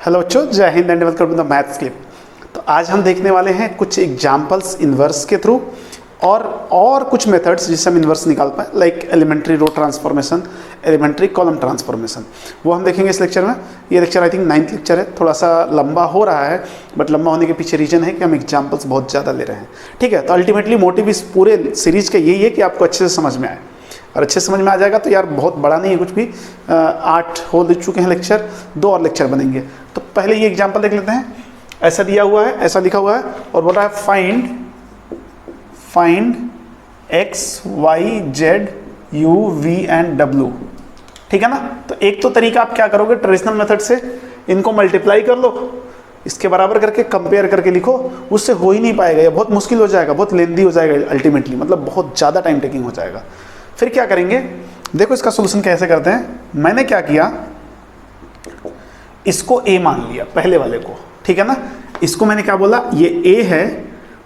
Hello बच्चों, जय हिंद and welcome to the maths clip. तो आज हम देखने वाले हैं कुछ एग्जांपल्स इन्वर्स के थ्रू और कुछ मेथड्स जिससे हम इन्वर्स निकाल पाए, like elementary row transformation, elementary column transformation. वो हम देखेंगे इस लेक्चर में। ये lecture I think 9th lecture है, थोड़ा सा लंबा हो रहा है, बट लंबा होने के पीछे रीजन है कि हम एग्जाम्पल्स बहुत ज़्यादा ले रहे हैं। ठीक है, तो अल्टीमेटली मोटिव इस पूरे सीरीज का यही है कि आपको अच्छे से समझ में आए, और अच्छे समझ में आ जाएगा तो यार बहुत बड़ा नहीं है कुछ भी। 8 हो चुके हैं लेक्चर, 2 और लेक्चर बनेंगे। तो पहले ये एग्जांपल देख लेते हैं। ऐसा दिया हुआ है, ऐसा लिखा हुआ है और बोल रहा है find x, y, z, u, v and w। ठीक है ना। तो एक तो तरीका आप क्या करोगे, ट्रेडिशनल मेथड से इनको मल्टीप्लाई कर लो, इसके बराबर करके कंपेयर करके लिखो। उससे हो ही नहीं पाएगा, ये बहुत मुश्किल हो जाएगा, बहुत लेंदी हो जाएगा अल्टीमेटली, मतलब बहुत ज़्यादा टाइम टेकिंग हो जाएगा। फिर क्या करेंगे, देखो इसका सोल्यूशन कैसे करते हैं। मैंने क्या किया, इसको a मान लिया पहले वाले को, ठीक है ना। इसको मैंने क्या बोला, ये a है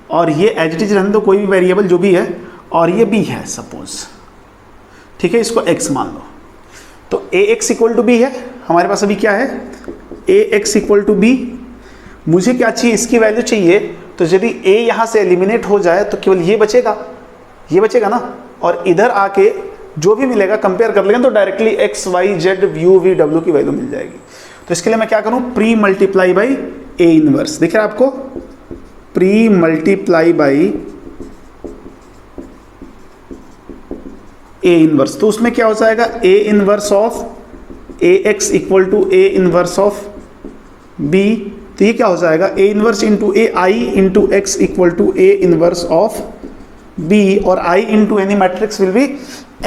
और ये एज इट इज रहने दो, कोई भी वेरिएबल जो भी है, और ये b है सपोज, ठीक है। इसको x मान लो। तो ax इक्वल टू b है, हमारे पास अभी क्या है, ax इक्वल टू b। मुझे क्या चाहिए, इसकी वैल्यू चाहिए। तो यदि a यहाँ से एलिमिनेट हो जाए तो केवल ये बचेगा ना, और इधर आके जो भी मिलेगा कंपेयर कर लेंगे तो directly x, y, z, u, v, w की वैल्यू मिल जाएगी। तो इसके लिए मैं क्या करूं, pre multiply by a inverse. दिख रहा है आपको, pre multiply by a inverse. तो उसमें क्या हो जाएगा, a inverse of ax equal to a inverse of b। तो ये क्या हो जाएगा, a inverse into a i into x equal to a inverse of b, और I into any matrix will be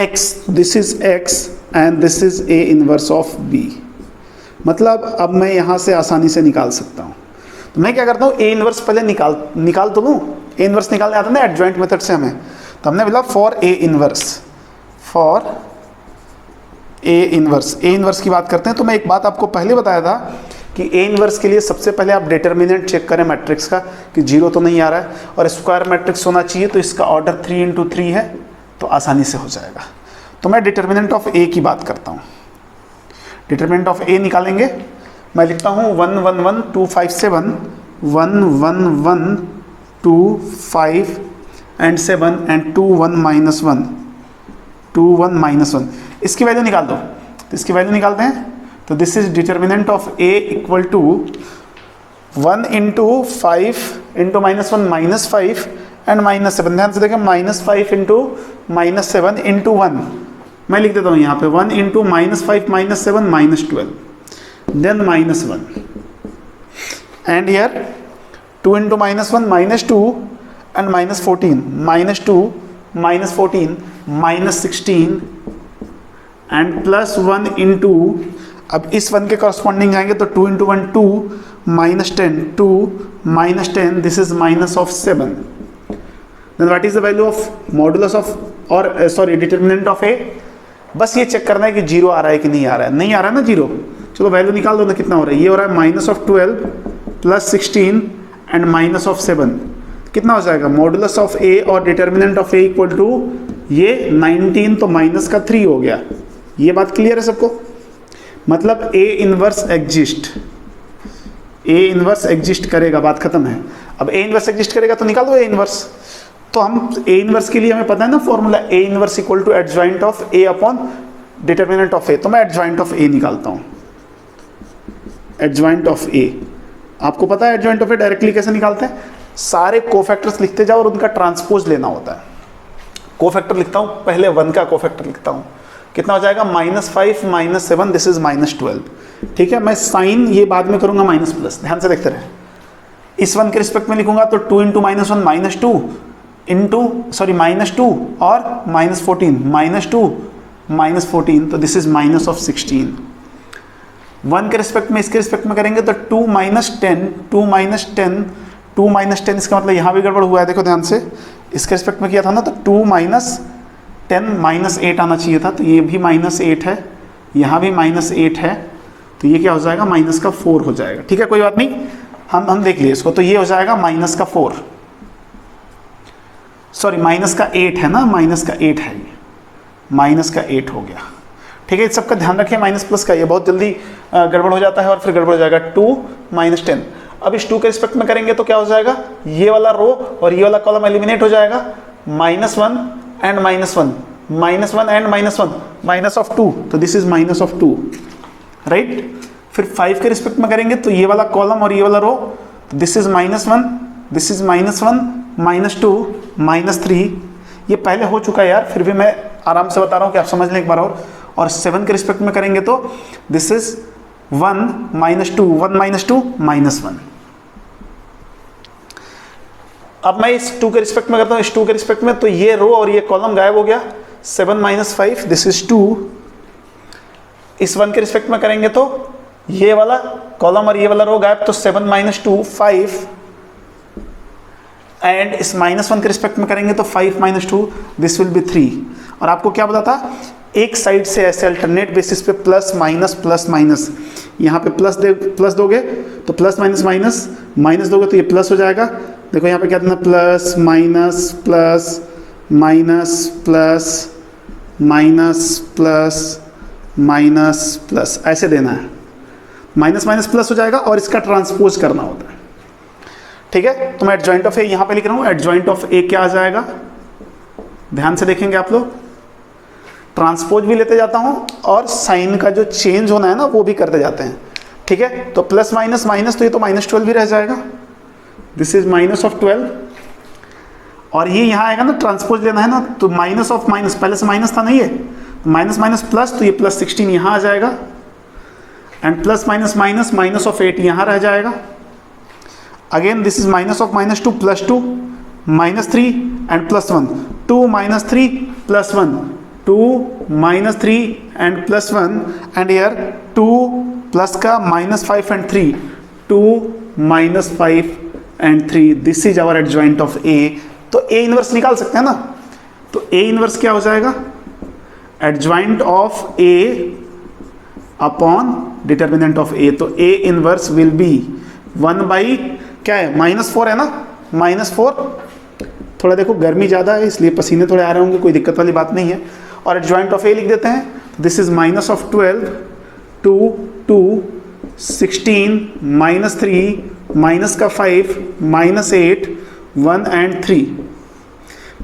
x. This is x and this is a inverse of b। मतलब अब मैं यहाँ से आसानी से निकाल सकता हूँ। तो मैं क्या करता हूँ, a इनवर्स पहले निकाल तो लूँ। a इनवर्स निकालने आता है ना एडजॉइंट मेथड से हमें। तो हमने बोला फॉर a इनवर्स की बात करते हैं। तो मैं एक बात आपको पहले बताया था कि a इनवर्स के लिए सबसे पहले आप डिटर्मिनेंट चेक करें मैट्रिक्स का कि 0 तो नहीं आ रहा है, और स्क्वायर मैट्रिक्स होना चाहिए। तो इसका ऑर्डर 3 इंटू 3 है, तो आसानी से हो जाएगा। तो मैं डिटर्मिनेंट ऑफ a की बात करता हूँ। डिटर्मिनेंट ऑफ a निकालेंगे। मैं लिखता हूँ 1 1 1 2 5 7 1 1 1 2 5 एंड 7 एंड 2 1 माइनस 1 2 1 माइनस 1। इसकी वैल्यू निकाल दो। तो इसकी वैल्यू निकालते हैं। तो this is determinant of a equal to 1 into 5 into minus 1 minus 5 and minus 7। ध्यान से देखें, माइनस 5 इंटू माइनस 7 इंटू 1। मैं लिख देता हूँ यहाँ पे 1 into minus 5 minus 7 minus 12 then minus 1 and here 2 into minus 1 minus 2 and minus 14 minus 2 minus 14 minus 16 and plus 1 into, अब इस 1 के कॉरस्पॉन्डिंग जाएंगे तो 2 into 1 2 minus 10 2 minus 10, this is minus of 7। Then what is the value of modulus of, और sorry determinant of a। बस ये check करना है कि 0 आ रहा है कि नहीं आ रहा है। नहीं आ रहा है ना 0, चलो वैल्यू निकाल दो ना, कितना हो रहा है। ये हो रहा है minus of 12 plus 16 and minus of 7। कितना हो जाएगा, मॉडुलस ऑफ a और determinant of a equal to ये 19, तो माइनस का 3 हो गया। ये बात क्लियर है सबको। मतलब a इनवर्स एग्जिस्ट करेगा, बात खत्म है। अब a इनवर्स एग्जिस्ट करेगा तो निकाल दो a इनवर्स। तो हम a इनवर्स के लिए हमें पता है ना formula, a inverse equal to adjoint of a upon determinant of a। तो मैं एडजॉइंट ऑफ a निकालता हूँ। एडजॉइंट ऑफ a, आपको पता है एडजॉइंट ऑफ a डायरेक्टली कैसे निकालते हैं, सारे कोफैक्टर्स लिखते जाओ और उनका ट्रांसपोज लेना होता है। कोफैक्टर लिखता हूँ, पहले 1 का कोफैक्टर लिखता हूँ, कितना हो जाएगा, minus 5 minus 7, this is minus 12। ठीक है, मैं साइन ये बाद में करूंगा माइनस प्लस, ध्यान से देखते रहे। इस 1 के रिस्पेक्ट में लिखूंगा तो 2 into minus 1 minus 2 into sorry minus 2 और माइनस 14 माइनस 2 माइनस 14, तो दिस इज माइनस ऑफ 16। 1 के रिस्पेक्ट में इसके रिस्पेक्ट में करेंगे तो 2 माइनस 10 2 माइनस 10 2 माइनस 10, इसका मतलब यहाँ भी गड़बड़ हुआ है, देखो ध्यान से। इसके रिस्पेक्ट में किया था ना, तो 2 माइनस 10 माइनस 8 आना चाहिए था, तो ये भी माइनस 8 है, यहाँ भी माइनस 8 है, तो ये क्या हो जाएगा, माइनस का 4 हो जाएगा। ठीक है, कोई बात नहीं, हम देख लिए इसको। तो ये हो जाएगा माइनस का 4, सॉरी माइनस का 8 है ना, माइनस का 8 है, ये माइनस का 8 हो गया। ठीक है, इस सबका ध्यान रखें माइनस प्लस का, ये बहुत जल्दी गड़बड़ हो जाता है और फिर गड़बड़ हो जाएगा। 2 - 10। अब इस 2 के रिस्पेक्ट में करेंगे तो क्या हो जाएगा, ये वाला रो और ये वाला कॉलम एलिमिनेट हो जाएगा। -1 एंड -1, -1 एंड -1, माइनस ऑफ 2, तो this is minus of 2, right. फिर 5 के रिस्पेक्ट में करेंगे तो ये वाला कॉलम और ये वाला रो, दिस इज -1, दिस इज -1, -2, -3। ये पहले हो चुका है यार, फिर भी मैं आराम से बता रहा हूँ कि आप समझ लें एक बार और 7 के रिस्पेक्ट में करेंगे तो दिस इज 1 - 2, 1 - 2, -1। अब मैं इस 2 के रिस्पेक्ट में करता हूँ, इस 2 के रिस्पेक्ट में, तो ये रो और ये कॉलम गायब हो गया। 7 - 5, दिस इज 2। इस 1 के रिस्पेक्ट में करेंगे तो ये वाला कॉलम और ये वाला रो गायब, तो 7 - 2, 5। एंड इस -1 के रिस्पेक्ट में करेंगे तो 5 - 2, दिस विल बी 3। और आपको क्या पता था, एक साइड से ऐसे अल्टरनेट बेसिस पे प्लस माइनस, यहाँ पे प्लस दोगे तो प्लस माइनस दोगे तो ये प्लस हो जाएगा। देखो यहाँ पे क्या देना, plus minus plus minus plus minus plus minus plus, ऐसे देना है। माइनस माइनस प्लस हो जाएगा और इसका ट्रांसपोज करना होता है, ठीक है। तो मैं एडजॉइंट ऑफ ए यहाँ पे लिख रहा हूँ, एडजॉइंट ऑफ ए क्या आ जाएगा, ध्यान से देखेंगे आप लोग, ट्रांसपोज भी लेते जाता हूँ और साइन का जो चेंज होना है ना वो भी करते जाते हैं, ठीक है। तो प्लस माइनस माइनस, तो ये तो -12 भी रह जाएगा, दिस इज -12। और ये यहाँ आएगा ना, ट्रांसपोज लेना है ना, तो माइनस ऑफ माइनस, पहले से माइनस था नहीं है, माइनस माइनस प्लस, तो ये +16 यहाँ आ जाएगा। एंड प्लस माइनस माइनस, -8 यहाँ रह जाएगा। Again this is -2 +2 -3 and +1, 2 - 3 +1, 2 - 3 and +1, and here 2 plus का -5 and 3, 2 - 5 and 3, this is our adjoint of A. तो ए इनवर्स निकाल सकते हैं ना, तो ए इनवर्स क्या हो जाएगा, adjoint of A upon determinant of A. तो ए इनवर्स विल बी 1 क्या है, -4 है ना, -4। थोड़ा देखो गर्मी ज़्यादा है इसलिए पसीने थोड़े आ रहे होंगे, कोई दिक्कत वाली बात नहीं है। और एडजॉइंट ऑफ ए लिख देते हैं, दिस इज -12, 2, 16, -3, माइनस का 5, -8, 1 एंड 3।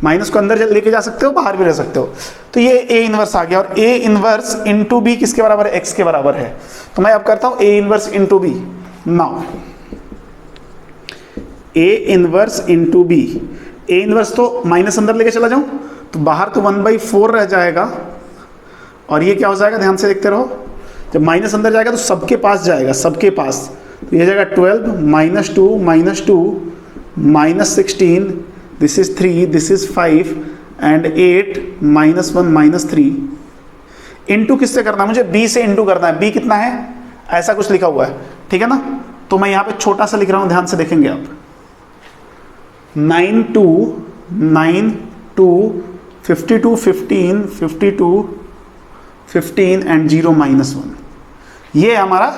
माइनस को अंदर लेके जा सकते हो, बाहर भी रह सकते हो। तो ये ए इनवर्स आ गया, और ए इनवर्स इंटू बी किसके बराबर है, एक्स के बराबर है। तो मैं अब करता हूं A inverse into B. Now A inverse into B, A inverse तो माइनस अंदर लेके चला जाऊं तो बाहर तो 1/4 रह जाएगा, और ये क्या हो जाएगा, ध्यान से देखते रहो, जब माइनस अंदर जाएगा तो सबके पास जाएगा, सबके पास, तो ये जाएगा 12 -2 -16, this is 3, this is 5 and 8 -1 -3। Into किससे करना है, मुझे बी से इंटू करना है। बी कितना है, ऐसा कुछ लिखा हुआ है, ठीक है ना। तो मैं यहाँ पे छोटा सा लिख रहा हूँ, ध्यान से देखेंगे आप, 9 2 52 15 52 15 एंड 0 -1, ये हमारा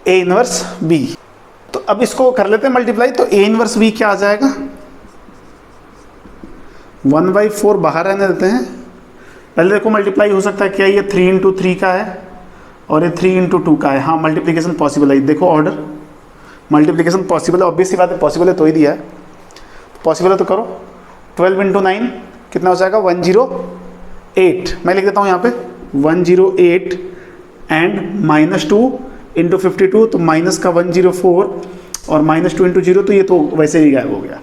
ए इनवर्स बी। तो अब इसको कर लेते हैं मल्टीप्लाई, तो ए इनवर्स बी क्या आ जाएगा, 1/4 बाहर रहने देते हैं। पहले देखो मल्टीप्लाई हो सकता है क्या, ये 3 × 3 का है और ये 3 × 2 का है। हाँ मल्टीप्लिकेशन पॉसिबल है, देखो ऑर्डर मल्टीप्लिकेशन पॉसिबल है, ऑब्वियस सी बात है, पॉसिबल है तो ही दिया है, पॉसिबल है तो करो। 12 × 9 कितना हो जाएगा, 108। मैं लिख देता हूँ यहाँ पे 108 एंड -2 × 52, तो माइनस का 104 और -2 × 0, तो ये तो वैसे ही गायब हो गया।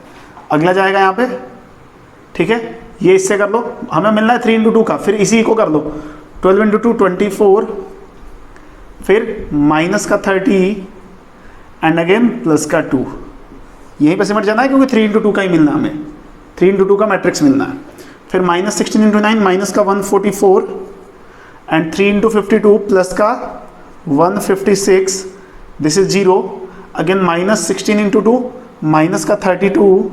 अगला जाएगा यहाँ पे, ठीक है, ये इससे कर लो, हमें मिलना है 3 × 2 का, फिर इसी को कर लो, 12 × 2 24, फिर माइनस का 30 एंड अगेन प्लस का 2। यहीं पे सिमट जाना है क्योंकि 3 × 2 का ही मिलना है हमें, 3 × 2 का मैट्रिक्स मिलना है। फिर -16 × 9 माइनस का 144 एंड 3 × 52 प्लस का 156, दिस इज 0। अगेन -16 × 2 माइनस का 32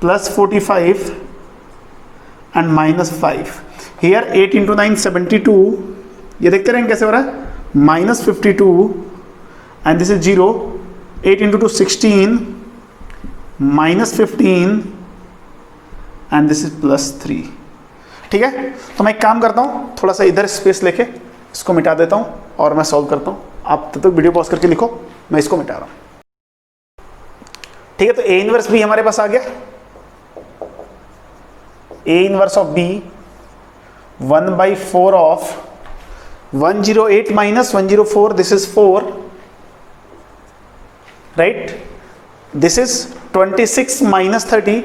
प्लस 45 एंड -5। हियर 8 × 9 72, ये देखते रहेंगे कैसे हो रहा है, -52 and this is 0। 8 × 2 16 -15 and this is +3। ठीक है, तो मैं एक काम करता हूँ, थोड़ा सा इधर स्पेस लेके इसको मिटा देता हूँ और मैं सॉल्व करता हूँ। आप तब तक वीडियो पॉज करके लिखो, मैं इसको मिटा रहा हूँ। ठीक है, तो ए इनवर्स बी हमारे पास आ गया। ए इनवर्स ऑफ बी 1/4 ऑफ 108 minus 104, this is 4, right? This is 26 minus 30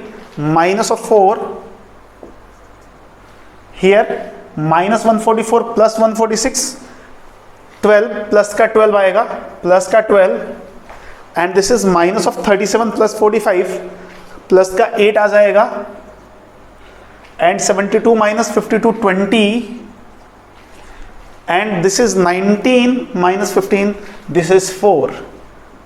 minus of 4, here minus 144 plus 146, 12 plus का 12 आएगा, plus का 12, and this is minus of 37 plus 45 plus का 8 आ जाएगा, and 72 minus 52 20, and this is 19 minus 15, this is 4।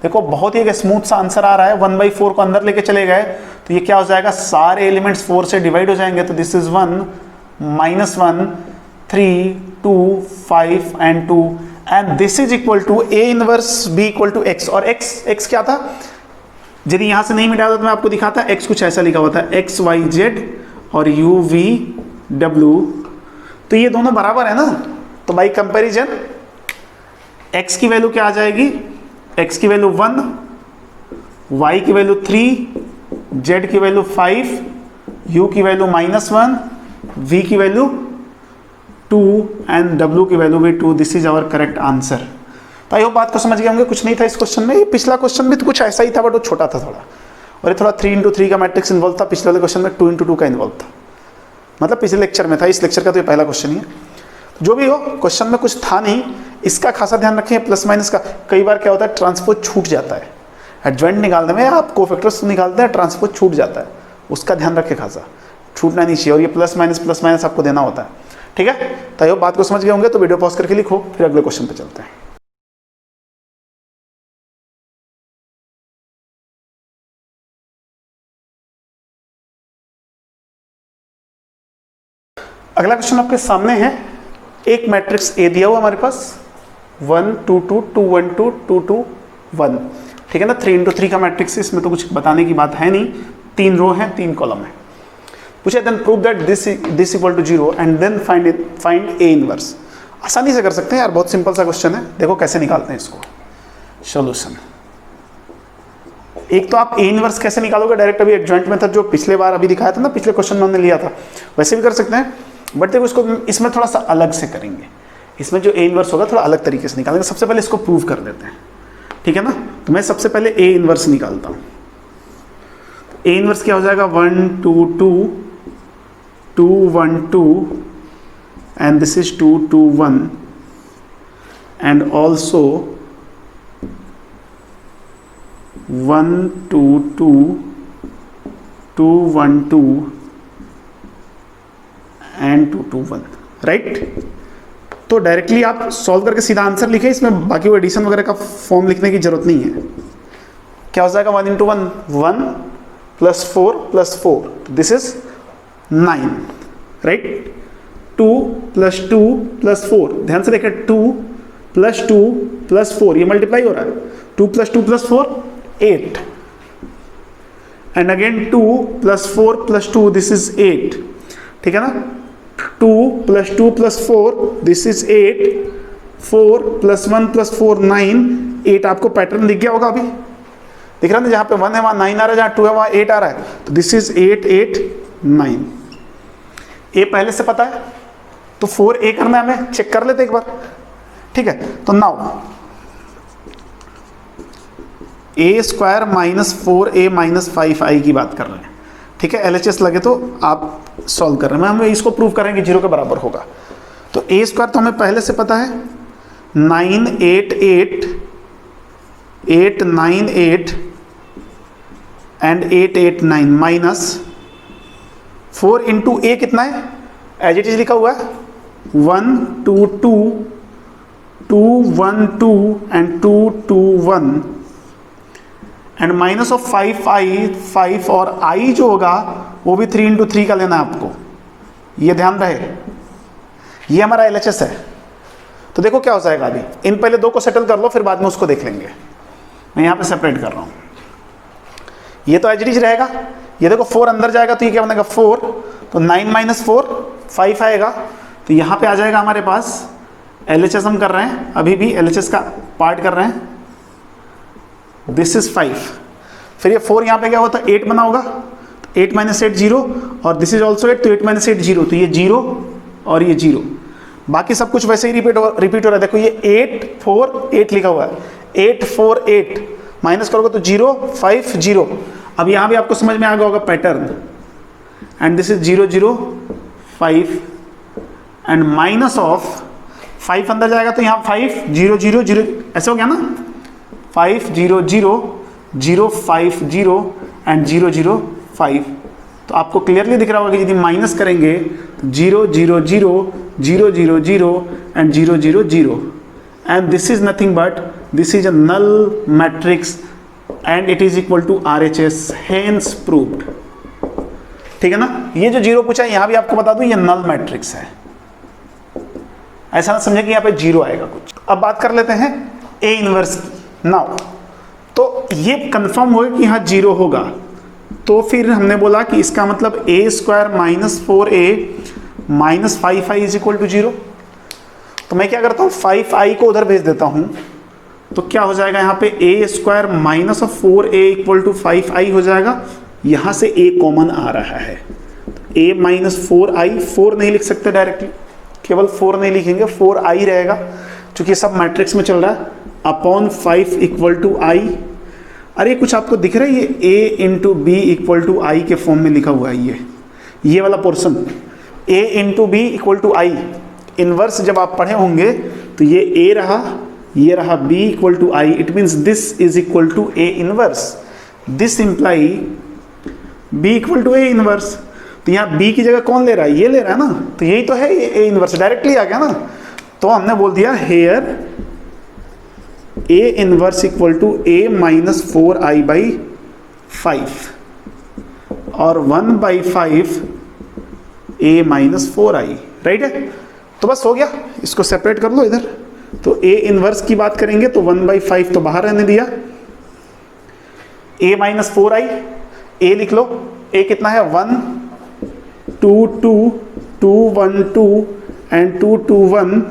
देखो बहुत ही एक smooth सा आंसर आ रहा है। 1/4 को अंदर लेके चले गए तो ये क्या हो जाएगा, सारे एलिमेंट्स 4 से डिवाइड हो जाएंगे, तो this is 1 -1 3 2 5 and 2, and this is equal to A inverse B equal to x. और एक्स क्या था, यदि यहां से नहीं मिटा था तो मैं आपको दिखाता, एक्स कुछ ऐसा लिखा हुआ था, एक्स वाई जेड और यू वी डब्ल्यू, तो ये दोनों बराबर है ना, तो बाई कंपैरिजन x की वैल्यू क्या आ जाएगी, x की वैल्यू 1, y की वैल्यू 3, z की वैल्यू 5, u की वैल्यू -1, v की वैल्यू 2 एंड w की वैल्यू भी 2। This is our correct answer. तो आई बात को समझ गए होंगे, कुछ नहीं था इस क्वेश्चन में। ये पिछला क्वेश्चन भी तो कुछ ऐसा ही था, बट वो छोटा था थोड़ा, और ये थोड़ा 3x3 का मैट्रिक्स इन्वॉल्व था। पिछले वाले क्वेश्चन में 2x2 का इन्वॉल्व था, मतलब पिछले लेक्चर में था, इस लेक्चर का तो ये पहला क्वेश्चन ही है। जो भी हो, क्वेश्चन में कुछ था नहीं, इसका खासा ध्यान रखें प्लस माइनस का। कई बार क्या होता है, ट्रांसपोज छूट जाता है, एडजॉइंट निकालने में आप कोफैक्टर्स निकालते हैं, ट्रांसपोज छूट जाता है, उसका ध्यान रखें, खासा छूटना नहीं चाहिए। और ये प्लस माइनस आपको देना होता है, ठीक है। तो ये बात को समझ गए होंगे, तो वीडियो पॉज करके लिखो, फिर अगले क्वेश्चन पे चलते हैं। अगला क्वेश्चन आपके सामने है। एक मैट्रिक्स ए दिया हुआ हमारे पास, 1 2 2 2 1 2 2 2 1, ठीक है ना। 3x3 का मैट्रिक्स, इसमें तो कुछ बताने की बात है नहीं, 3 रो है 3 कॉलम है। पूछे then prove that this equal to 0 and then find A inverse. आसानी से कर सकते हैं यार, बहुत सिंपल सा क्वेश्चन है। देखो कैसे निकालते हैं इसको, सोल्यूशन। एक तो आप ए इनवर्स कैसे निकालोगे, डायरेक्ट अभी एडजॉइंट मेथड जो पिछले बार अभी दिखाया था ना, पिछले क्वेश्चन में हमने लिया था, वैसे भी कर सकते हैं, बट देखो इसको इसमें थोड़ा सा अलग से करेंगे। इसमें जो ए इनवर्स होगा थोड़ा अलग तरीके से निकालेंगे। सबसे पहले इसको प्रूव कर देते हैं, ठीक है ना। तो मैं सबसे पहले ए इनवर्स निकालता हूँ। ए इनवर्स क्या हो जाएगा, 1 2 2 2 1 2 and this is 2 2 1 and also 1 2 2 2 1 2 and 2 2 1, right. तो डायरेक्टली आप सॉल्व करके सीधा आंसर लिखे, इसमें बाकी वो एडिशन वगैरह का फॉर्म लिखने की जरूरत नहीं है। क्या हो जाएगा, 1 × 1 1 + 4 + 4, दिस इज 9, राइट। 2 + 2 + 4, ध्यान से देखें, 2 + 2 + 4, ये मल्टीप्लाई हो रहा है। 2 + 2 + 4 8, एंड अगेन 2 + 4 + 2, दिस इज 8, ठीक है ना। 2 + 2 + 4, दिस इज 8, 4 + 1 + 4 9, 8 आपको पैटर्न दिख गया होगा, अभी दिख रहा है ना, जहाँ पे 1 है वहाँ 9 आ रहा है, जहाँ 2 है वहाँ 8 आ रहा है, तो दिस इज 8 8 9। ए पहले से पता है, तो 4a करना है हमें, चेक कर लेते एक बार, ठीक है। तो नाउ a² - 4a - 5i की बात कर रहे हैं, ठीक है। LHS लगे तो आप सॉल्व कर रहे हैं, हमें इसको प्रूव करेंगे 0 के बराबर होगा। तो a² तो हमें पहले से पता है, 9 8 8 8 9 8 एंड 8 8 9 माइनस 4 इंटू a कितना है, एज इट इज लिखा हुआ है, 1 2 2 2 1 2 एंड 2 2 1 एंड माइनस ऑफ 5 और i जो होगा वो भी 3 × 3 का लेना है आपको, ये ध्यान रहे। ये हमारा LHS है। तो देखो क्या हो जाएगा, अभी इन पहले 2 को सेटल कर लो, फिर बाद में उसको देख लेंगे। मैं यहाँ पे सेपरेट कर रहा हूँ, ये तो एज इट इज रहेगा। ये देखो 4 अंदर जाएगा तो ये क्या बनेगा 4, तो 9 - 4 5 आएगा तो यहाँ पे आ जाएगा हमारे पास LHS हम कर रहे हैं, अभी भी LHS का पार्ट कर रहे हैं, दिस इज 5। फिर ये 4 यहाँ पे क्या होता है 8 बना होगा, 8 माइनस 8 0, और दिस इज ऑल्सो 8, तो 8 माइनस 8 0, तो ये 0 और ये 0। बाकी सब कुछ वैसे ही रिपीट हो रहा है। देखो ये 8 4 8 लिखा हुआ है, 8 4 8 माइनस करोगे तो 0 5 0। अब यहाँ भी आपको समझ में आ गया होगा pattern, and this is 0 0 5 and minus of 5 अंदर जाएगा तो यहाँ 5 0 0 0, ऐसे हो गया ना, 5 0 0 0 5 0 एंड 0 0 5। तो आपको क्लियरली दिख रहा होगा कि यदि माइनस करेंगे तो 0 0 0 0 0 0 and 0 0 0, and this is nothing but this is a null matrix and it is equal to RHS, hence proved. ठीक है ना, ये जो 0 पूछा है यहाँ भी आपको बता दूं ये नल मैट्रिक्स है, ऐसा ना समझे कि यहाँ पे 0 आएगा कुछ। अब बात कर लेते हैं A इनवर्स की। नाउ तो ये कंफर्म हो गया कि यहाँ 0 होगा, तो फिर हमने बोला कि इसका मतलब a square minus 4a minus 5i is equal to 0। तो मैं क्या करता हूँ 5i को उधर भेज देता हूँ, तो क्या हो जाएगा यहाँ पे a square minus 4a equal to 5i हो जाएगा। यहाँ से a कॉमन आ रहा है, a माइनस 4i, 4 नहीं लिख सकते डायरेक्टली, केवल 4 नहीं लिखेंगे, 4i रहेगा क्योंकि सब मैट्रिक्स में चल रहा है, अपॉन 5 इक्वल टू i। अरे कुछ आपको दिख रहा है ये a into B equal to I के फॉर्म में लिखा हुआ है, ये वाला portion a into B equal to I. Inverse जब आप पढ़े होंगे तो ये a रहा, ये रहा b equal to I, it means this is equal to a inverse, this imply b equal to a inverse. तो यहाँ b की जगह कौन ले रहा है, ये ले रहा है ना, तो यही तो है ये a इनवर्स, डायरेक्टली आ गया ना। तो हमने बोल दिया here a inverse equal to a minus 4i by 5 और 1/5 a माइनस 4i, राइट है। तो बस हो गया, इसको सेपरेट कर लो इधर। तो a इनवर्स की बात करेंगे तो 1/5 तो बाहर रहने दिया, a माइनस 4i, a लिख लो, a कितना है 1 2 2 2 1 2 एंड 2 2 1।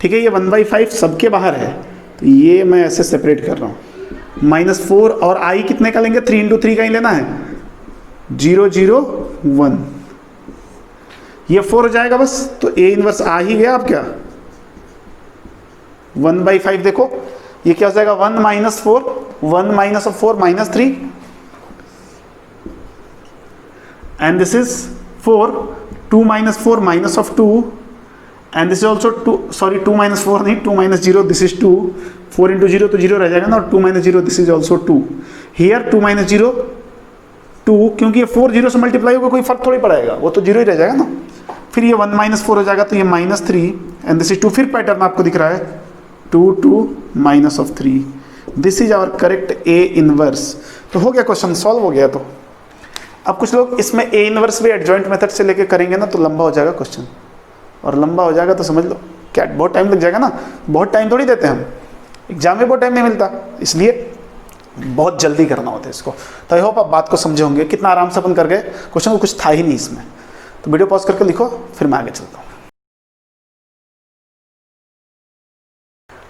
ठीक है, ये 1/5 सबके बाहर है, तो ये मैं ऐसे सेपरेट कर रहा हूँ। माइनस 4 और i कितने का लेंगे, 3 इंटू 3 का ही लेना है, 0 0 1, ये 4 हो जाएगा बस। तो a इनवर्स आ ही गया। अब क्या 1/5 देखो ये क्या हो जाएगा 1 minus 4, 1 minus of 4 minus 3 and this is 4, 2 minus 4 minus of 2 and this is also 2, sorry 2 minus 4 नहीं, 2 माइनस 0 दिस इज 2, 4 इंटू 0 तो 0 रह जाएगा ना, और 2 minus 0 this is also 2। Here 2 minus 0 2, क्योंकि ये 4 0 से मल्टीप्लाई होगा कोई फर्क थोड़ी पड़ेगा, वो तो 0 ही रह जाएगा ना। फिर ये 1 माइनस 4 हो जाएगा, तो ये माइनस 3 एंड दिस इज 2। फिर पैटर्न आपको दिख रहा है 2 2 minus of 3, this is our correct a inverse. तो हो गया, क्वेश्चन सॉल्व हो गया। तो अब कुछ लोग इसमें a इनवर्स भी एडजॉइंट मेथड से लेके करेंगे ना, तो लंबा हो जाएगा क्वेश्चन, और लंबा हो जाएगा तो समझ लो क्या बहुत टाइम लग जाएगा ना। बहुत टाइम थोड़ी देते हैं हम, एग्जाम में बहुत टाइम नहीं मिलता, इसलिए बहुत जल्दी करना होता है इसको। तो आई होप आप बात को समझे होंगे, कितना आराम से अपन कर गए, क्वेश्चन को कुछ था ही नहीं इसमें। तो वीडियो पॉज करके लिखो, फिर मैं आगे चलता हूँ।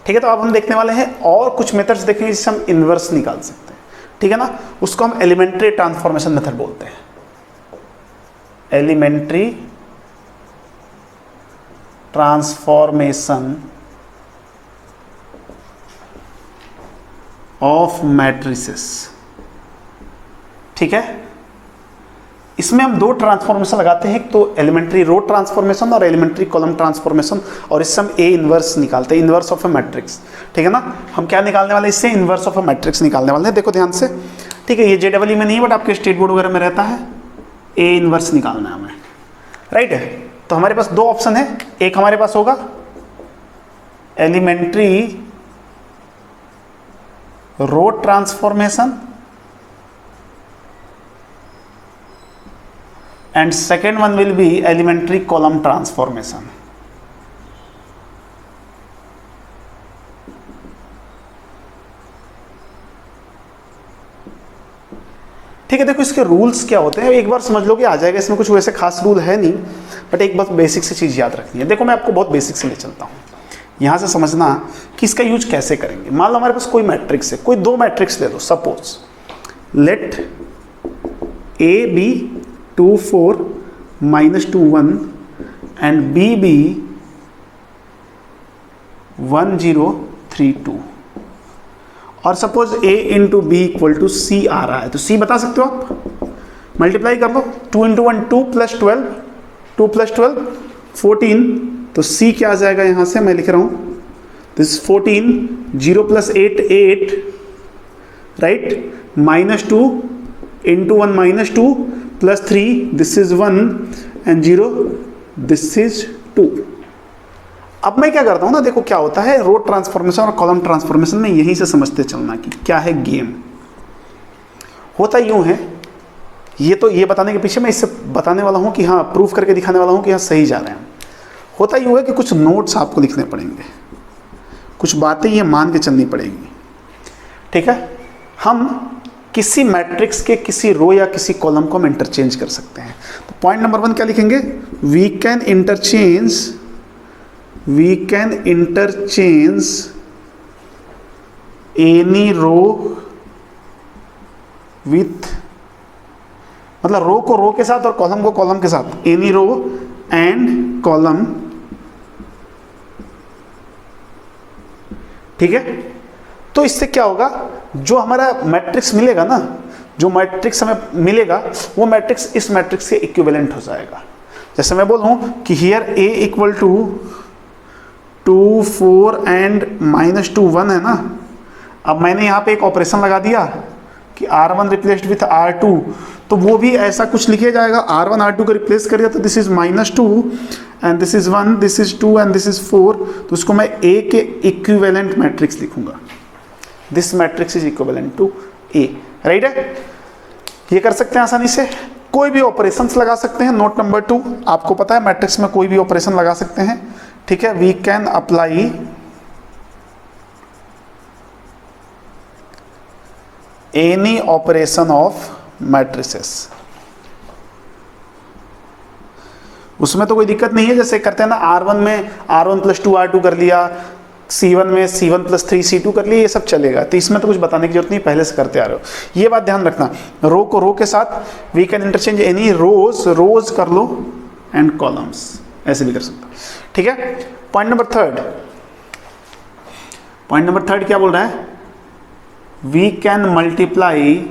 ठीक है, तो अब हम देखने वाले हैं और कुछ मेथड्स देखेंगे जिससे हम इनवर्स निकाल सकते हैं। ठीक है ना, उसको हम एलिमेंट्री ट्रांसफॉर्मेशन मेथड बोलते हैं, एलिमेंट्री ट्रांसफॉर्मेशन ऑफ मैट्रिसेस। ठीक है, इसमें हम दो ट्रांसफॉर्मेशन लगाते हैं, एक तो एलिमेंट्री रो ट्रांसफॉर्मेशन और एलिमेंट्री कॉलम ट्रांसफॉर्मेशन, और इससे हम ए इनवर्स निकालते हैं, इनवर्स ऑफ ए मैट्रिक्स। ठीक है ना, हम क्या निकालने वाले हैं इससे, इनवर्स ऑफ ए मैट्रिक्स निकालने वाले हैं। देखो ध्यान से, ठीक है, ये JEE में नहीं बट आपके स्टेट बोर्ड वगैरह में रहता है, ए इनवर्स निकालना है हमें, राइट है। तो हमारे पास दो ऑप्शन है, एक हमारे पास होगा elementary row transformation and second one will be elementary column transformation. ठीक है, देखो इसके रूल्स क्या होते हैं एक बार समझ लो कि आ जाएगा, इसमें कुछ वैसे खास रूल है नहीं, बट एक बात बेसिक से चीज़ याद रखनी है। देखो मैं आपको बहुत बेसिक से ले चलता हूँ, यहाँ से समझना कि इसका यूज कैसे करेंगे। मान लो हमारे पास कोई मैट्रिक्स है, कोई दो मैट्रिक्स ले दो, suppose let A B 2 4 -2 1 and B B 1 0 3 2, और suppose a into B equal to C आ रहा है, तो c बता सकते हो आप, मल्टीप्लाई कर लो, 2 इंटू 1 2 प्लस 12 2 प्लस 12 14, तो c क्या आ जाएगा यहाँ से मैं लिख रहा हूँ, this 14, 0 plus 8 8, right, -2 into 1 -2 plus 3, this is 1 and 0, this is 2। अब मैं क्या करता हूँ ना, देखो क्या होता है रो ट्रांसफॉर्मेशन और कॉलम ट्रांसफॉर्मेशन में, यहीं से समझते चलना कि क्या है गेम। होता यूं है, ये बताने के पीछे मैं इससे बताने वाला हूँ कि हाँ, प्रूफ करके दिखाने वाला हूँ कि हाँ सही जा रहे हैं। होता यूं है कि कुछ नोट्स आपको लिखने पड़ेंगे, कुछ बातें ये मान के चलनी पड़ेगी, ठीक है। हम किसी मैट्रिक्स के किसी रो या किसी कॉलम को हम इंटरचेंज कर सकते हैं। तो पॉइंट नंबर 1 क्या लिखेंगे, we can interchange any row with, मतलब रो को रो के साथ और कॉलम को कॉलम के साथ, एनी रो एंड कॉलम, ठीक है। तो इससे क्या होगा, जो हमारा मैट्रिक्स मिलेगा ना, जो मैट्रिक्स हमें मिलेगा वो मैट्रिक्स इस मैट्रिक्स के इक्विवेलेंट हो जाएगा। जैसे मैं बोलूं कि here a equal to 2 4 and -2 1 है ना, अब मैंने यहाँ पे एक ऑपरेशन लगा दिया कि R1 रिप्लेस्ड विथ R2, तो वो भी ऐसा कुछ लिखा जाएगा, R1 R2 को रिप्लेस कर दिया तो this is -2 and this is 1, this is 2 and this is 4, तो उसको मैं A के इक्विवेलेंट मैट्रिक्स लिखूंगा, this matrix is equivalent to A, right है। ये कर सकते हैं आसानी से, कोई भी ऑपरेशंस लगा सकते हैं। नोट नंबर 2, आपको पता है मैट्रिक्स में कोई भी ऑपरेशन लगा सकते हैं, ठीक है। We can apply any operation of matrices, उसमें तो कोई दिक्कत नहीं है। जैसे करते हैं ना, R1 में R1 + 2 R2 कर लिया, C1 में C1 + 3 C2 कर लिया, ये सब चलेगा। तो इसमें तो कुछ बताने की जरूरत नहीं, पहले से करते आ रहे हो। ये बात ध्यान रखना, रो को रो के साथ वी कैन इंटरचेंज एनी रोज कर लो एंड कॉलम्स, ऐसे भी कर सकते हो, ठीक है। पॉइंट नंबर थर्ड क्या बोल रहा है, we can multiply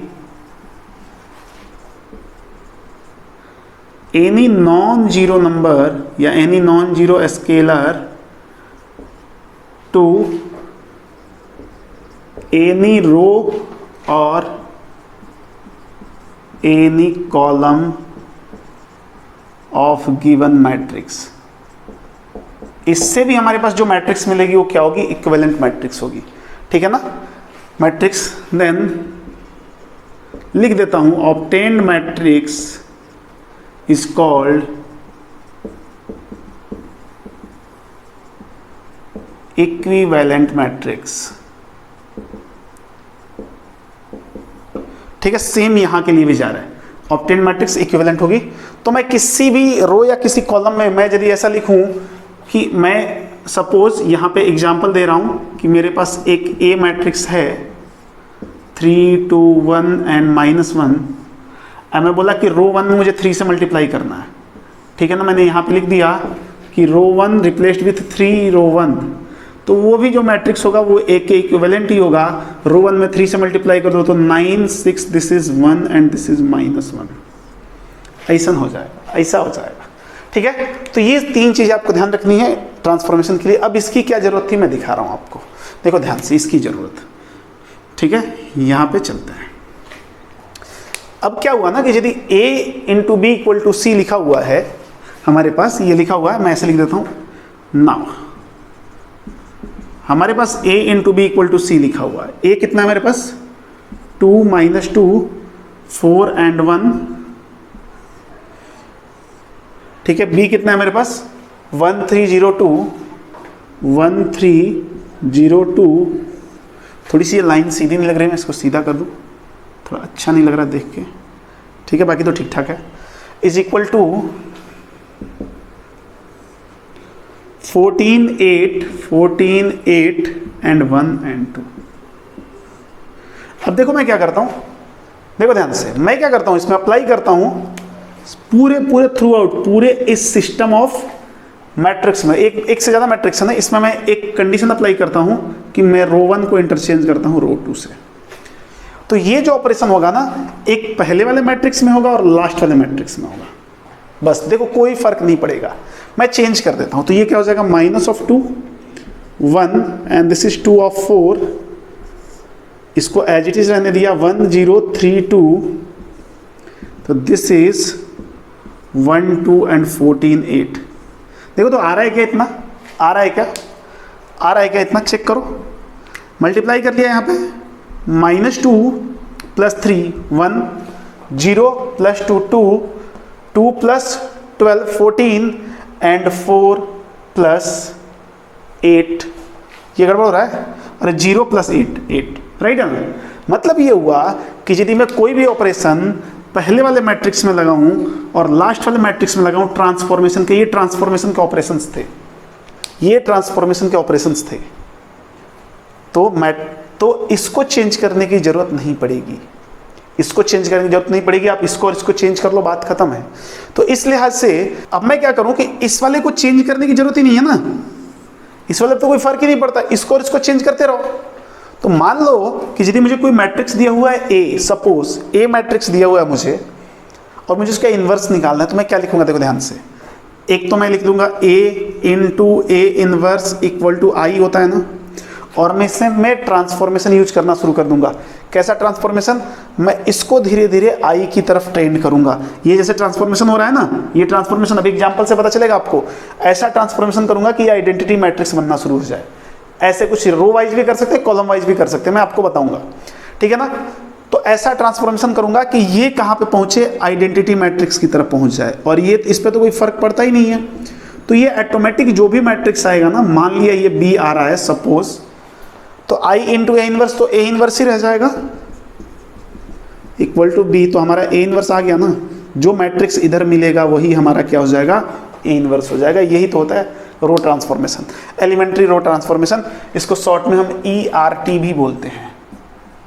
any non zero number या any non zero scalar to any row और any column of given matrix. इससे भी हमारे पास जो मैट्रिक्स मिलेगी वो क्या होगी, इक्विवेलेंट मैट्रिक्स होगी, ठीक है ना। मैट्रिक्स देन लिख देता हूं, obtained matrix is called equivalent matrix, ठीक है। सेम यहां के लिए भी जा रहा है, ऑब्टेन्ड मैट्रिक्स इक्विवेलेंट होगी। तो मैं किसी भी रो या किसी कॉलम में मैं यदि ऐसा लिखूं कि मैं सपोज यहाँ पे एग्जांपल दे रहा हूँ कि मेरे पास एक A मैट्रिक्स है 3 2 1 एंड -1, अब मैं बोला कि रो 1 में मुझे 3 से मल्टीप्लाई करना है, ठीक है ना। मैंने यहाँ पे लिख दिया कि रो 1 रिप्लेस्ड विथ 3 रो 1, तो वो भी जो मैट्रिक्स होगा वो A के इक्विवेलेंट ही होगा। रो 1 में 3 से मल्टीप्लाई कर दो तो 9 6, this is 1 and this is -1, ऐसा हो जाएगा, ऐसा हो जाएगा, ठीक है। तो ये 3 चीज़ें आपको ध्यान रखनी है ट्रांसफॉर्मेशन के लिए। अब इसकी क्या जरूरत थी मैं दिखा रहा हूँ आपको, देखो ध्यान से, इसकी जरूरत, ठीक है। यहाँ पे चलते हैं। अब क्या हुआ ना कि यदि A into B equal to C लिखा हुआ है हमारे पास, ये लिखा हुआ है, मैं ऐसे लिख देता हूँ नाउ, हमारे पास A into B equal to C लिखा हुआ है। A कितना है मेरे पास, 2 -2 4 एंड 1, ठीक है। B कितना है मेरे पास, 1302 1302। थोड़ी सी ये लाइन सीधी नहीं लग रही है, मैं इसको सीधा कर दूं, थोड़ा अच्छा नहीं लग रहा देख के। ठीक है, बाकी तो ठीक ठाक है, is equal to 14 8 and 1 and 2। अब देखो मैं क्या करता हूं, देखो ध्यान से, मैं क्या करता हूं इसमें अप्लाई करता हूं पूरे थ्रू आउट, पूरे इस सिस्टम ऑफ मैट्रिक्स में, एक से ज्यादा मैट्रिक्स है ना, इसमें मैं एक कंडीशन अप्लाई करता हूं कि मैं रो 1 को इंटरचेंज करता हूं रो 2 से। तो ये जो ऑपरेशन होगा ना, एक पहले वाले मैट्रिक्स में होगा और लास्ट वाले मैट्रिक्स में होगा, बस देखो कोई फर्क नहीं पड़ेगा। मैं चेंज कर देता हूं, तो ये क्या हो जाएगा, -2 1 एंड दिस इज 2 ऑफ 4, इसको एज इट इज रहने दिया 1 0 3 2, तो दिस इज 1 2 एंड 14 8। देखो तो आ रहा है क्या इतना, आ रहा है क्या, आ रहा है क्या इतना, चेक करो, मल्टीप्लाई कर लिया यहाँ पे, -2 + 3 1 0 + 2 2 2 + 12 14 एंड 4 + 8, ये गड़बड़ हो रहा है, अरे 0 + 8 8, राइट है ना। मतलब ये हुआ कि यदि मैं कोई भी ऑपरेशन पहले वाले मैट्रिक्स में लगाऊं और लास्ट वाले मैट्रिक्स में लगाऊं, ट्रांसफॉर्मेशन के, ये ट्रांसफॉर्मेशन के ऑपरेशंस थे, ये ट्रांसफॉर्मेशन के ऑपरेशंस थे, तो इसको चेंज करने की जरूरत नहीं पड़ेगी, इसको चेंज करने की जरूरत नहीं पड़ेगी, आप इसको और इसको चेंज कर लो, बात खत्म है। तो इस लिहाज से अब मैं क्या करूं कि इस वाले को चेंज करने की जरूरत ही नहीं है ना, इस वाले तो कोई फर्क ही नहीं पड़ता, इसको और इसको चेंज करते रहो। तो मान लो कि यदि मुझे कोई मैट्रिक्स दिया हुआ है ए, सपोज ए मैट्रिक्स दिया हुआ है मुझे, और मुझे उसका इन्वर्स निकालना है, तो मैं क्या लिखूंगा, देखो ध्यान से, एक तो मैं लिख दूंगा A into A inverse equal to I होता है ना, और मैं इससे मैं ट्रांसफॉर्मेशन यूज करना शुरू कर दूंगा। कैसा ट्रांसफॉर्मेशन, मैं इसको धीरे धीरे आई की तरफ ट्रेंड करूंगा, ये जैसे ट्रांसफॉर्मेशन हो रहा है ना, ये ट्रांसफॉर्मेशन अभी एग्जांपल से पता चलेगा आपको, ऐसा ट्रांसफॉर्मेशन करूंगा कि आइडेंटिटी मैट्रिक्स बनना शुरू हो जाए। ऐसे कुछ रो वाइज भी कर सकते हैं, कॉलम वाइज भी कर सकते हैं, मैं आपको बताऊंगा, ठीक है ना। तो ऐसा ट्रांसफॉर्मेशन करूंगा कि ये कहां पे पहुंचे, आइडेंटिटी मैट्रिक्स की तरफ पहुंच जाए, और ये इस पे तो कोई फर्क पड़ता ही नहीं है। तो ये ऑटोमेटिक जो भी मैट्रिक्स आएगा ना, मान लिया ये बी आ रहा है सपोज, तो आई इंटू ए इनवर्स, तो ए इनवर्स ही रह जाएगा इक्वल टू बी, तो हमारा ए इनवर्स आ गया ना, जो मैट्रिक्स इधर मिलेगा वही हमारा क्या हो जाएगा, ए इनवर्स हो जाएगा। यही तो होता है रो ट्रांसफॉर्मेशन, एलिमेंट्री रो ट्रांसफॉर्मेशन, इसको शॉर्ट में हम ERT भी बोलते हैं।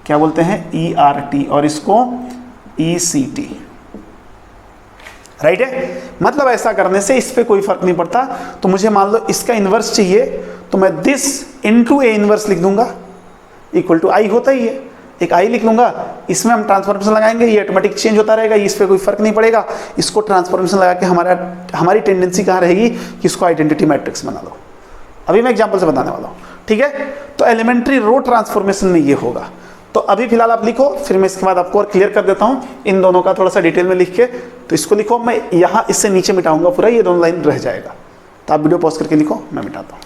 क्या बोलते हैं, ERT, और इसको ECT, राइट है। मतलब ऐसा करने से इस पे कोई फर्क नहीं पड़ता। तो मुझे मान लो इसका इन्वर्स चाहिए, तो मैं दिस इंटू ए इनवर्स लिख दूंगा इक्वल टू आई, होता ही है, एक आई लिख लूंगा, इसमें हम ट्रांसफॉर्मेशन लगाएंगे, ये ऑटोमेटिक चेंज होता रहेगा, इस पर कोई फर्क नहीं पड़ेगा। इसको ट्रांसफॉर्मेशन लगा के हमारी टेंडेंसी कहाँ रहेगी कि इसको आइडेंटिटी मैट्रिक्स बना लो। अभी मैं एग्जांपल से बताने वाला हूँ, ठीक है। तो एलिमेंट्री रो ट्रांसफॉर्मेशन में ये होगा। तो अभी फिलहाल आप लिखो, फिर मैं इसके बाद आपको और क्लियर कर देता हूँ इन दोनों का थोड़ा सा डिटेल में लिख के। तो इसको लिखो, मैं यहाँ इससे नीचे मिटाऊंगा पूरा, ये दोनों लाइन रह जाएगा। तो आप वीडियो पॉज करके लिखो, मैं मिटाता हूँ,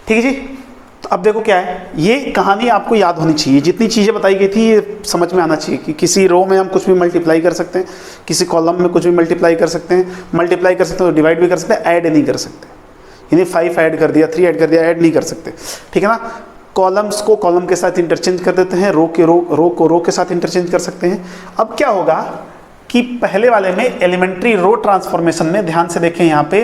ठीक है जी। तो अब देखो क्या है, ये कहानी आपको याद होनी चाहिए, जितनी चीज़ें बताई गई थी ये समझ में आना चाहिए कि किसी रो में हम कुछ भी मल्टीप्लाई कर सकते हैं, किसी कॉलम में कुछ भी मल्टीप्लाई कर सकते हैं, मल्टीप्लाई कर सकते हैं तो डिवाइड भी कर सकते हैं, ऐड नहीं कर सकते। यानी 5 ऐड कर दिया, 3 ऐड कर दिया, ऐड नहीं कर सकते, ठीक है ना। कॉलम्स को कॉलम के साथ इंटरचेंज कर देते हैं, रो को रो के साथ इंटरचेंज कर सकते हैं। अब क्या होगा कि पहले वाले में एलिमेंट्री रो ट्रांसफॉर्मेशन में ध्यान से देखें, यहाँ पे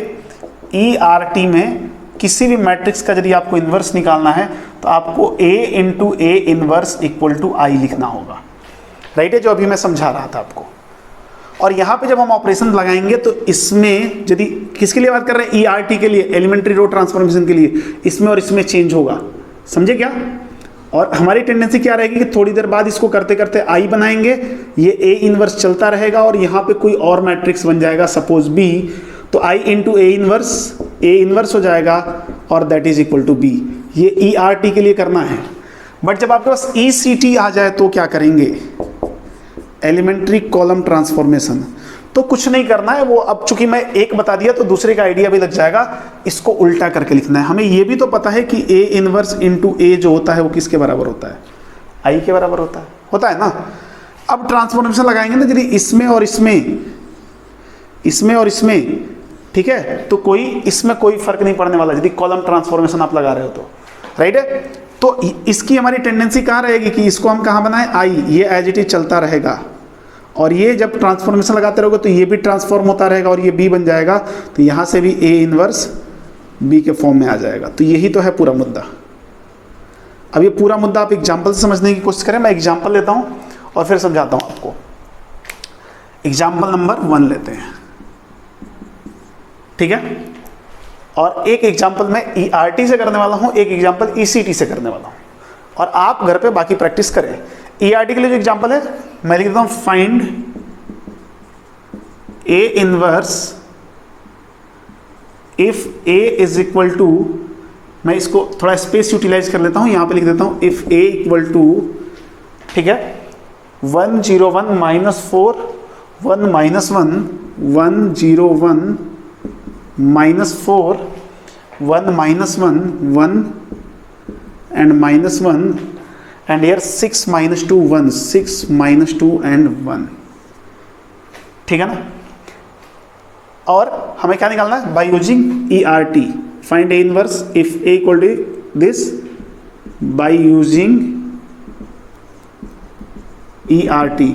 ERT में किसी भी मैट्रिक्स का यदि आपको इन्वर्स निकालना है तो आपको A into A inverse equal to I लिखना होगा, राइट है, जो अभी मैं समझा रहा था आपको। और यहाँ पे जब हम ऑपरेशन लगाएंगे तो इसमें यदि किसके लिए बात कर रहे हैं, ERT के लिए, एलिमेंट्री रो ट्रांसफॉर्मेशन के लिए, इसमें और इसमें चेंज होगा, समझे क्या। और हमारी टेंडेंसी क्या रहेगी कि थोड़ी देर बाद इसको करते करते आई बनाएंगे, ये A इनवर्स चलता रहेगा और यहाँ पे कोई और मैट्रिक्स बन जाएगा सपोज B, तो I इंटू ए इनवर्स हो जाएगा और that is equal to B। ये ERT के लिए करना है। बट जब आपके पास ECT आ जाए तो क्या करेंगे, एलिमेंट्री कॉलम ट्रांसफॉर्मेशन, तो कुछ नहीं करना है वो। अब चूंकि मैं एक बता दिया तो दूसरे का आइडिया भी लग जाएगा, इसको उल्टा करके लिखना है। हमें ये भी तो पता है कि A इनवर्स इंटू ए जो होता है वो किसके बराबर होता है, I के बराबर होता है ना। अब ट्रांसफॉर्मेशन लगाएंगे ना, यदि इसमें और इसमें, ठीक है, तो इसमें कोई फर्क नहीं पड़ने वाला यदि कॉलम ट्रांसफॉर्मेशन आप लगा रहे हो तो, राइट है। तो इसकी हमारी टेंडेंसी कहाँ रहेगी कि इसको हम कहाँ बनाएं, आई, ये एज इट इज चलता रहेगा, और ये जब ट्रांसफॉर्मेशन लगाते रहोगे तो ये भी ट्रांसफॉर्म होता रहेगा और ये बी बन जाएगा, तो यहाँ से भी ए इनवर्स बी के फॉर्म में आ जाएगा। तो यही तो है पूरा मुद्दा। अब ये पूरा मुद्दा आप एग्जाम्पल से समझने की कोशिश करें। मैं एग्जाम्पल लेता हूँ और फिर समझाता हूँ आपको। एग्जाम्पल नंबर 1 लेते हैं, ठीक है। और एक एग्जाम्पल मैं ERT से करने वाला हूँ, एक एग्जाम्पल ECT से करने वाला हूँ, और आप घर पे बाकी प्रैक्टिस करें। ERT के लिए जो एग्जाम्पल है मैं लिख देता हूँ, find A inverse if A is equal to, मैं इसको थोड़ा स्पेस यूटिलाइज कर लेता हूँ, यहाँ पे लिख देता हूँ इफ A इक्वल टू, ठीक है, 1 0 1 -4 1 -1 1 0 1 -4 1 -1 1 and -1 and here 6 -2 1 6 -2 and 1, ठीक है ना। और हमें क्या निकालना है, by using ERT, find A inverse if A equal to this by using ERT।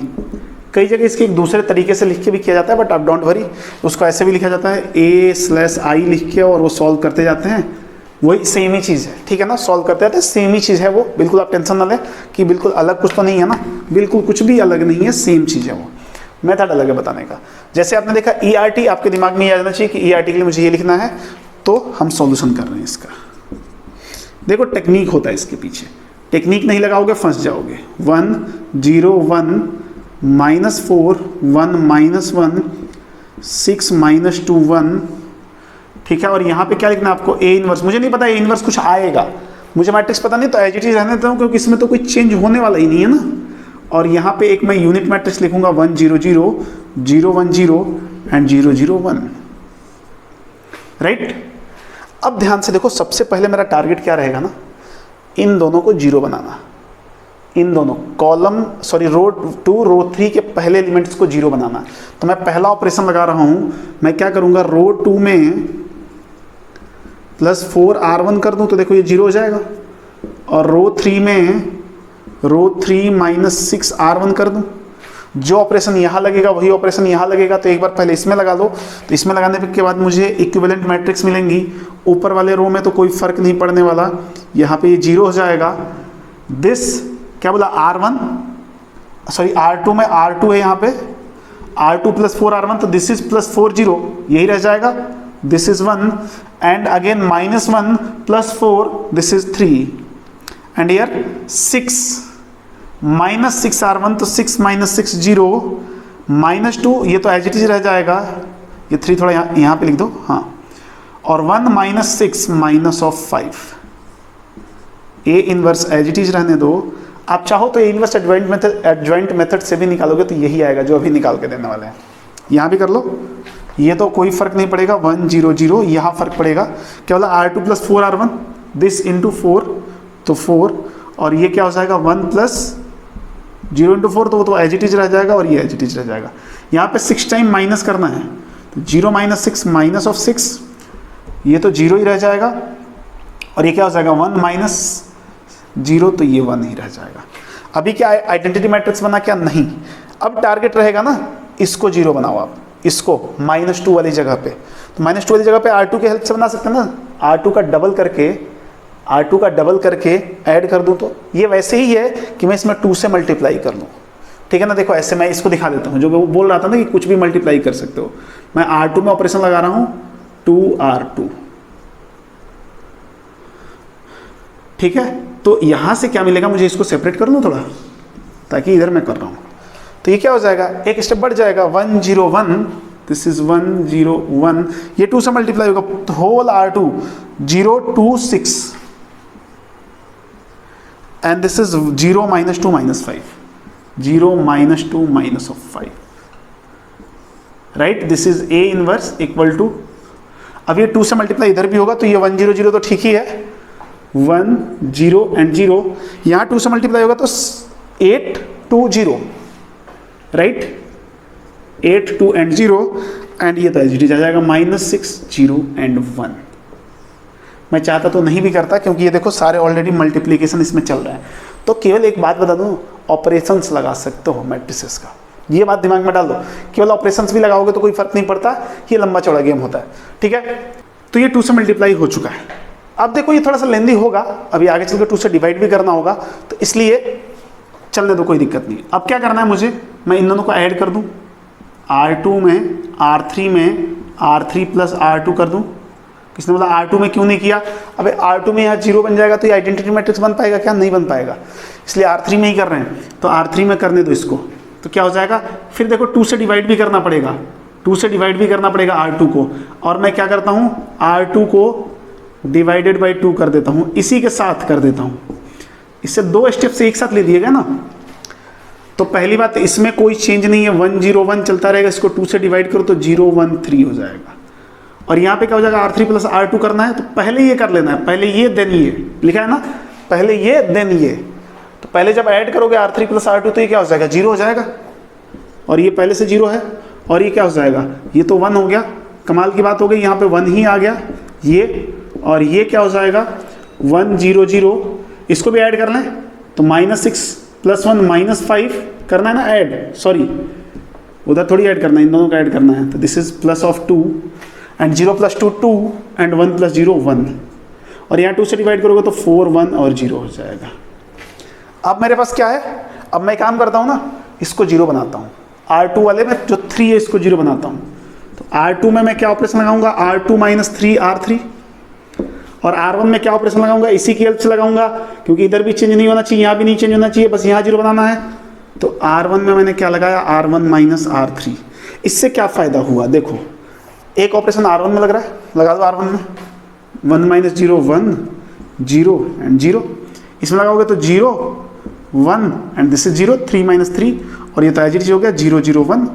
कई जगह इसके एक दूसरे तरीके से लिख के भी किया जाता है, बट आप डोंट वरी, उसको ऐसे भी लिखा जाता है A/I लिख के, और वो सॉल्व करते जाते हैं, वही सेम ही चीज़ है, ठीक है ना, सॉल्व करते जाते हैं, सेम ही चीज़ है वो, बिल्कुल आप टेंशन ना लें कि बिल्कुल अलग कुछ तो नहीं है ना, बिल्कुल कुछ भी अलग नहीं है, सेम चीज़ है वो, मेथड अलग है बताने का। जैसे आपने देखा ERT, आपके दिमाग में ये आ जाना चाहिए कि ERT के लिए मुझे ये लिखना है, तो हम सॉल्यूशन कर रहे हैं इसका। देखो टेक्निक होता है इसके पीछे, टेक्निक नहीं लगाओगे फंस जाओगे। 1 0 1 -4 1 -1 6 -2 1, ठीक है। और यहाँ पे क्या लिखना है आपको, A इनवर्स, मुझे नहीं पता A इनवर्स कुछ आएगा, मुझे मैट्रिक्स पता नहीं, तो एज इट इज रहने देता हूँ, क्योंकि इसमें तो कोई चेंज होने वाला ही नहीं है ना। और यहाँ पे एक मैं यूनिट मैट्रिक्स लिखूंगा 1 0 0 0 1 0 एंड 0 0 1, राइट। अब ध्यान से देखो, सबसे पहले मेरा टारगेट क्या रहेगा ना, इन दोनों को 0 बनाना, इन दोनों कॉलम रो 2 रो 3 के पहले एलिमेंट्स को 0 बनाना। तो मैं पहला ऑपरेशन लगा रहा हूं, मैं क्या करूंगा, रो 2 में +4 R1 कर दूं तो देखो ये 0 हो जाएगा, और रो 3 में रो 3 -6 R1 कर दूं, जो ऑपरेशन यहाँ लगेगा वही ऑपरेशन यहाँ लगेगा। तो एक बार पहले इसमें लगा लो, तो इसमें लगाने के बाद मुझे इक्विवेलेंट मैट्रिक्स मिलेंगी। ऊपर वाले रो में तो कोई फर्क नहीं पड़ने वाला, यहाँ पे ये 0 हो जाएगा। दिस क्या बोला, R2 में R2 है, यहाँ पे R2 +4 R1, तो दिस इज +4 0, यही रह जाएगा, this is 1 and again -1 +4, this is 3 and here 6 -6 R1, तो 6 -6 0 -2, ये तो एज इट इज रह जाएगा, ये 3 थोड़ा यहाँ पे लिख दो, हाँ, और 1 -6 -5, A inverse as it is रहने दो। आप चाहो तो A इनवर्स एडजॉइंट मेथड से भी निकालोगे तो यही आएगा जो अभी निकाल के देने वाले हैं। यहाँ भी कर लो, ये तो कोई फर्क नहीं पड़ेगा, 1 0 0, यहाँ फर्क पड़ेगा, क्या बोला, R2 +4 R1, दिस इंटू 4, तो 4, और ये क्या हो जाएगा 1 + 0 × 4, तो वो तो एज इट इज रह जाएगा, और ये एज इट इज रह जाएगा। यहाँ पे 6 टाइम माइनस करना है, तो 0 - 6 -6, ये तो 0 ही रह जाएगा, और ये क्या हो जाएगा 1 - 0, तो ये 1 ही रह जाएगा। अभी क्या आइडेंटिटी मैट्रिक्स बना क्या, नहीं। अब टारगेट रहेगा ना, इसको 0 बनाओ आप, इसको -2 वाली जगह पे, तो -2 वाली जगह पे R2 की हेल्प से बना सकते हैं ना, R2 का डबल करके ऐड कर दूं, तो ये वैसे ही है कि मैं इसमें 2 से मल्टीप्लाई कर लूँ, ठीक है ना। देखो ऐसे मैं इसको दिखा देता हूँ, जो वो बोल रहा था ना कि कुछ भी मल्टीप्लाई कर सकते हो, मैं R2 में ऑपरेशन लगा रहा हूँ 2R2, ठीक है। तो यहाँ से क्या मिलेगा, मुझे इसको सेपरेट कर लूँ थोड़ा, ताकि इधर मैं कर रहा हूँ, तो ये क्या हो जाएगा, एक स्टेप बढ़ जाएगा, 1 0 1, दिस इज 1 0 1, ये 2 से मल्टीप्लाई होगा, तो whole R2 0 2 6, and this is 0 - 2 -5, 0 - 2 -5, right. This is A inverse equal to, अब ये 2 से मल्टीप्लाई इधर भी होगा, तो ये 1 0 0 तो ठीक ही है, 1 0 एंड 0, यहाँ 2 से मल्टीप्लाई होगा तो 8 2 0, राइट, 8 2 एंड 0, एंड ये तो एज इट इज आ जाएगा -6 0 एंड 1। मैं चाहता तो नहीं भी करता, क्योंकि ये देखो सारे ऑलरेडी मल्टीप्लिकेशन इसमें चल रहा है। तो केवल एक बात बता दूं, ऑपरेशंस लगा सकते हो मैट्रिसेस का, ये बात दिमाग में डाल दो। केवल ऑपरेशंस भी लगाओगे तो कोई फर्क नहीं पड़ता, ये लंबा चौड़ा गेम होता है, ठीक है। तो ये 2 से मल्टीप्लाई हो चुका है। अब देखो ये थोड़ा सा लेंदी होगा, अभी आगे चलकर 2 से डिवाइड भी करना होगा, तो इसलिए चलने दो, कोई दिक्कत नहीं। अब क्या करना है मुझे, मैं इन दोनों को ऐड कर दूं, R2 में R3 में R3 प्लस R2 कर दूं। किसने बोला R2 में क्यों नहीं किया? अबे R2 में यहाँ 0 बन जाएगा तो ये आइडेंटिटी मैट्रिक्स बन पाएगा क्या? नहीं बन पाएगा, इसलिए R3 में ही कर रहे हैं। तो R3 में करने दो इसको, तो क्या हो जाएगा, फिर देखो 2 से डिवाइड भी करना पड़ेगा, 2 से डिवाइड भी करना पड़ेगा R2 को, और मैं क्या करता हूँ, R2 को डिवाइडेड बाई 2 कर देता हूँ, इसी के साथ कर देता हूँ। इससे 2 स्टेप से एक साथ ले दिएगा ना। तो पहली बात, इसमें कोई चेंज नहीं है, 1 0 1 चलता रहेगा। इसको 2 से डिवाइड करो तो 0 1 3 हो जाएगा। और यहाँ पे क्या हो जाएगा, R3 प्लस R2 करना है तो पहले ये कर लेना है, पहले ये देन ये लिखा है ना, पहले ये देन ये। तो पहले जब ऐड करोगे R3 प्लस R2 तो ये क्या हो जाएगा, 0 हो जाएगा, और ये पहले से 0 है, और ये क्या हो जाएगा, ये तो 1 हो गया। कमाल की बात हो गई, यहाँ पे 1 ही आ गया ये, और ये क्या हो जाएगा 1 0 0। इसको भी ऐड कर लें तो -6 प्लस 1 -5 करना है ना ऐड, सॉरी उधर थोड़ी ऐड करना है, इन दोनों का ऐड करना है। तो this is plus of 2 and 0 plus 2 2 and 1 plus 0 1, और यहाँ 2 से डिवाइड करोगे तो 4 1 और 0 हो जाएगा। अब मेरे पास क्या है, अब मैं काम करता हूँ ना, इसको 0 बनाता हूँ, R2 वाले में जो 3 है इसको 0 बनाता हूँ। तो R2 में मैं क्या ऑपरेशन लगाऊंगा, R2 माइनस 3 R3, और R1 में क्या ऑपरेशन लगाऊंगा, इसी की हेल्प से लगाऊंगा, क्योंकि इधर भी चेंज नहीं होना चाहिए, यहाँ भी नहीं चेंज होना चाहिए, बस यहाँ 0 बनाना है। तो R1 में मैंने क्या लगाया, R1 माइनस R3। इससे क्या फ़ायदा हुआ, देखो एक ऑपरेशन R1 में लग रहा है, लगा दो R1 में, 1 माइनस 0 1 0 एंड 0। इसमें लगाओगे तो 0 1 एंड दिस इज 0 3 माइनस 3, और ये तो एज इट इज हो गया 0 0 1।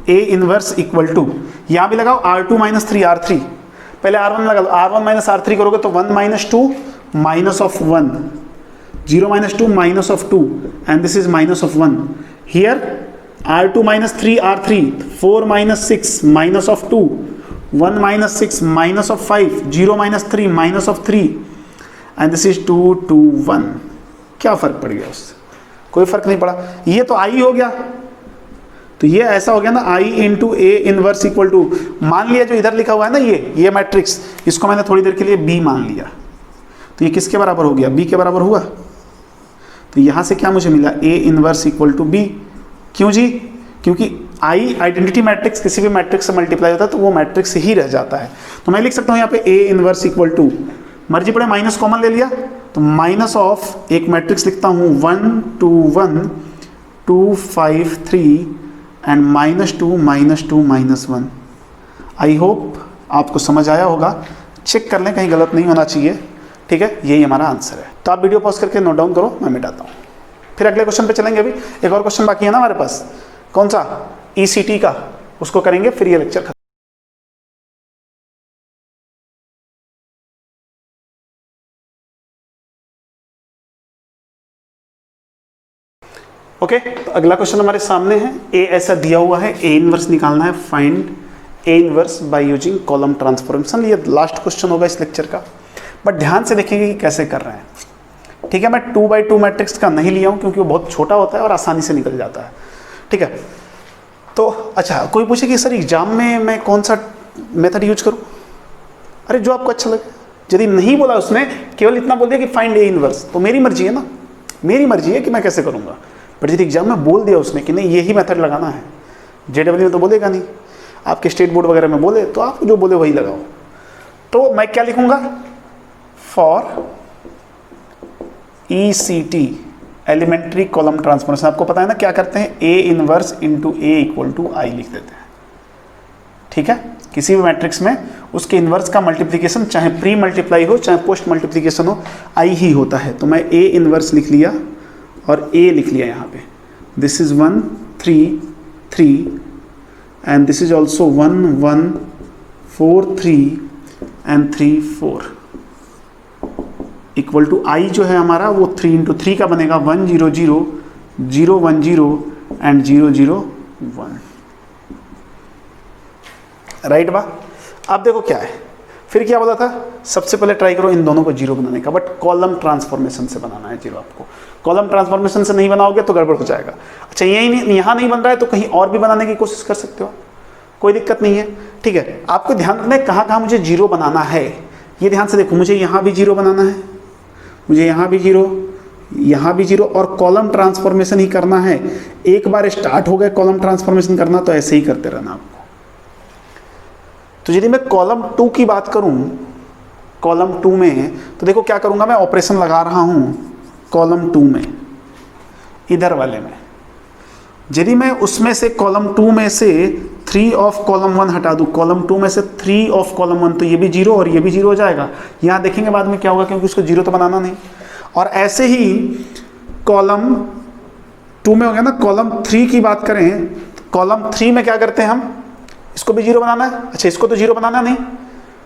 A इनवर्स इक्वल टू, यहाँ भी लगाओ R2 माइनस 3 R3, पहले R1 में लगा लो, R1 माइनस R3 करोगे तो 1 minus 2 minus of 1, 0 minus 2 minus of 2 and this is minus of 1। Here R2 minus 3 R3, 4 minus 6 minus of 2, 1 minus 6 minus of 5, 0 minus 3 minus of 3 and this is 2 2 1। क्या फर्क पड़ गया उससे, कोई फर्क नहीं पड़ा, ये तो I हो गया। तो ये ऐसा हो गया ना, I into A inverse equal to, मान लिया जो इधर लिखा हुआ है ना ये मैट्रिक्स, इसको मैंने थोड़ी देर के लिए B मान लिया, तो ये किसके बराबर हो गया, B के बराबर हुआ। तो यहाँ से क्या मुझे मिला, A inverse equal to B। क्यों जी, क्योंकि I आइडेंटिटी मैट्रिक्स किसी भी मैट्रिक्स से मल्टीप्लाई होता है तो वो मैट्रिक्स ही रह जाता है। तो मैं लिख सकता हूँ यहाँ पे A इनवर्स इक्वल टू, मर्जी पड़े माइनस कॉमन ले लिया तो माइनस ऑफ एक मैट्रिक्स लिखता हूँ 1 2 1 2 5 3 एंड -2 -2 -1। आई होप आपको समझ आया होगा, चेक कर लें कहीं गलत नहीं होना चाहिए, ठीक है। यही हमारा आंसर है। तो आप वीडियो पॉज करके नोट डाउन करो, मैं मिटाता हूँ, फिर अगले क्वेश्चन पे चलेंगे। अभी एक और क्वेश्चन बाकी है ना हमारे पास, कौन सा, ECT का, उसको करेंगे फिर ये लेक्चर खत्म। ओके तो अगला क्वेश्चन हमारे सामने है, ए ऐसा दिया हुआ है, ए इनवर्स निकालना है, find A inverse by using column transformation. ये लास्ट क्वेश्चन होगा इस लेक्चर का, बट ध्यान से देखेंगे कि कैसे कर रहे हैं, ठीक है। मैं 2x2 मैट्रिक्स का नहीं लिया हूँ क्योंकि वो बहुत छोटा होता है और आसानी से निकल जाता है, ठीक है। तो अच्छा, कोई पूछे कि सर एग्जाम में मैं कौन सा मेथड यूज करूँ, अरे जो आपको अच्छा लगे। यदि नहीं बोला उसने, केवल इतना बोल दिया कि फाइंड ए इनवर्स, तो मेरी मर्जी है ना, मेरी मर्जी है कि मैं कैसे करूँगा। बट यदि एग्जाम में बोल दिया उसने कि नहीं यही मेथड लगाना है, JEE में तो बोलेगा नहीं, आपके स्टेट बोर्ड वगैरह में बोले तो आप जो बोले वही लगाओ। तो मैं क्या लिखूंगा, for ECT elementary column transformation. आपको पता है ना क्या करते हैं, A inverse into A equal to I लिख देते हैं, ठीक है। किसी भी मैट्रिक्स में उसके इनवर्स का मल्टीप्लिकेशन चाहे प्री मल्टीप्लाई हो चाहे पोस्ट मल्टीप्लिकेशन हो, I ही होता है। तो मैं A इनवर्स लिख लिया और A लिख लिया यहाँ पे, this is 1 3 3 and this is also 1 1 4 3 and 3 4 equal to I जो है हमारा वो 3 इंटू 3 का बनेगा, 1 0 0 0 1 0 एंड 0 0 1, राइट बा। अब देखो क्या है, फिर क्या बोला था, सबसे पहले ट्राई करो इन दोनों को जीरो बनाने का, बट कॉलम ट्रांसफॉर्मेशन से बनाना है जीरो आपको। कॉलम ट्रांसफॉर्मेशन से नहीं बनाओगे तो गड़बड़ हो जाएगा। अच्छा यही नहीं, यहाँ नहीं बन रहा है तो कहीं और भी बनाने की कोशिश कर सकते हो, कोई दिक्कत नहीं है। ठीक है, आपको ध्यान रखना है कहाँ कहाँ मुझे जीरो बनाना है, ये ध्यान से देखो। मुझे यहाँ भी जीरो बनाना है, मुझे यहाँ भी जीरो, यहाँ भी जीरो, और कॉलम ट्रांसफॉर्मेशन ही करना है। एक बार स्टार्ट हो गया कॉलम ट्रांसफॉर्मेशन करना तो ऐसे ही करते रहना आपको। तो यदि मैं कॉलम 2 की बात करूं, कॉलम 2 में तो देखो क्या करूंगा, मैं ऑपरेशन लगा रहा हूं कॉलम 2 में, इधर वाले में। यदि मैं उसमें से कॉलम 2 में से 3 ऑफ कॉलम 1 हटा दूं, कॉलम 2 में से 3 ऑफ कॉलम 1, तो ये भी जीरो और ये भी जीरो हो जाएगा। यहाँ देखेंगे बाद में क्या होगा, क्योंकि उसको जीरो तो बनाना नहीं। और ऐसे ही कॉलम 2 में हो गया ना। कॉलम 3 की बात करें तो कॉलम 3 में क्या करते हैं हम, इसको भी जीरो बनाना है। अच्छा इसको तो जीरो बनाना नहीं,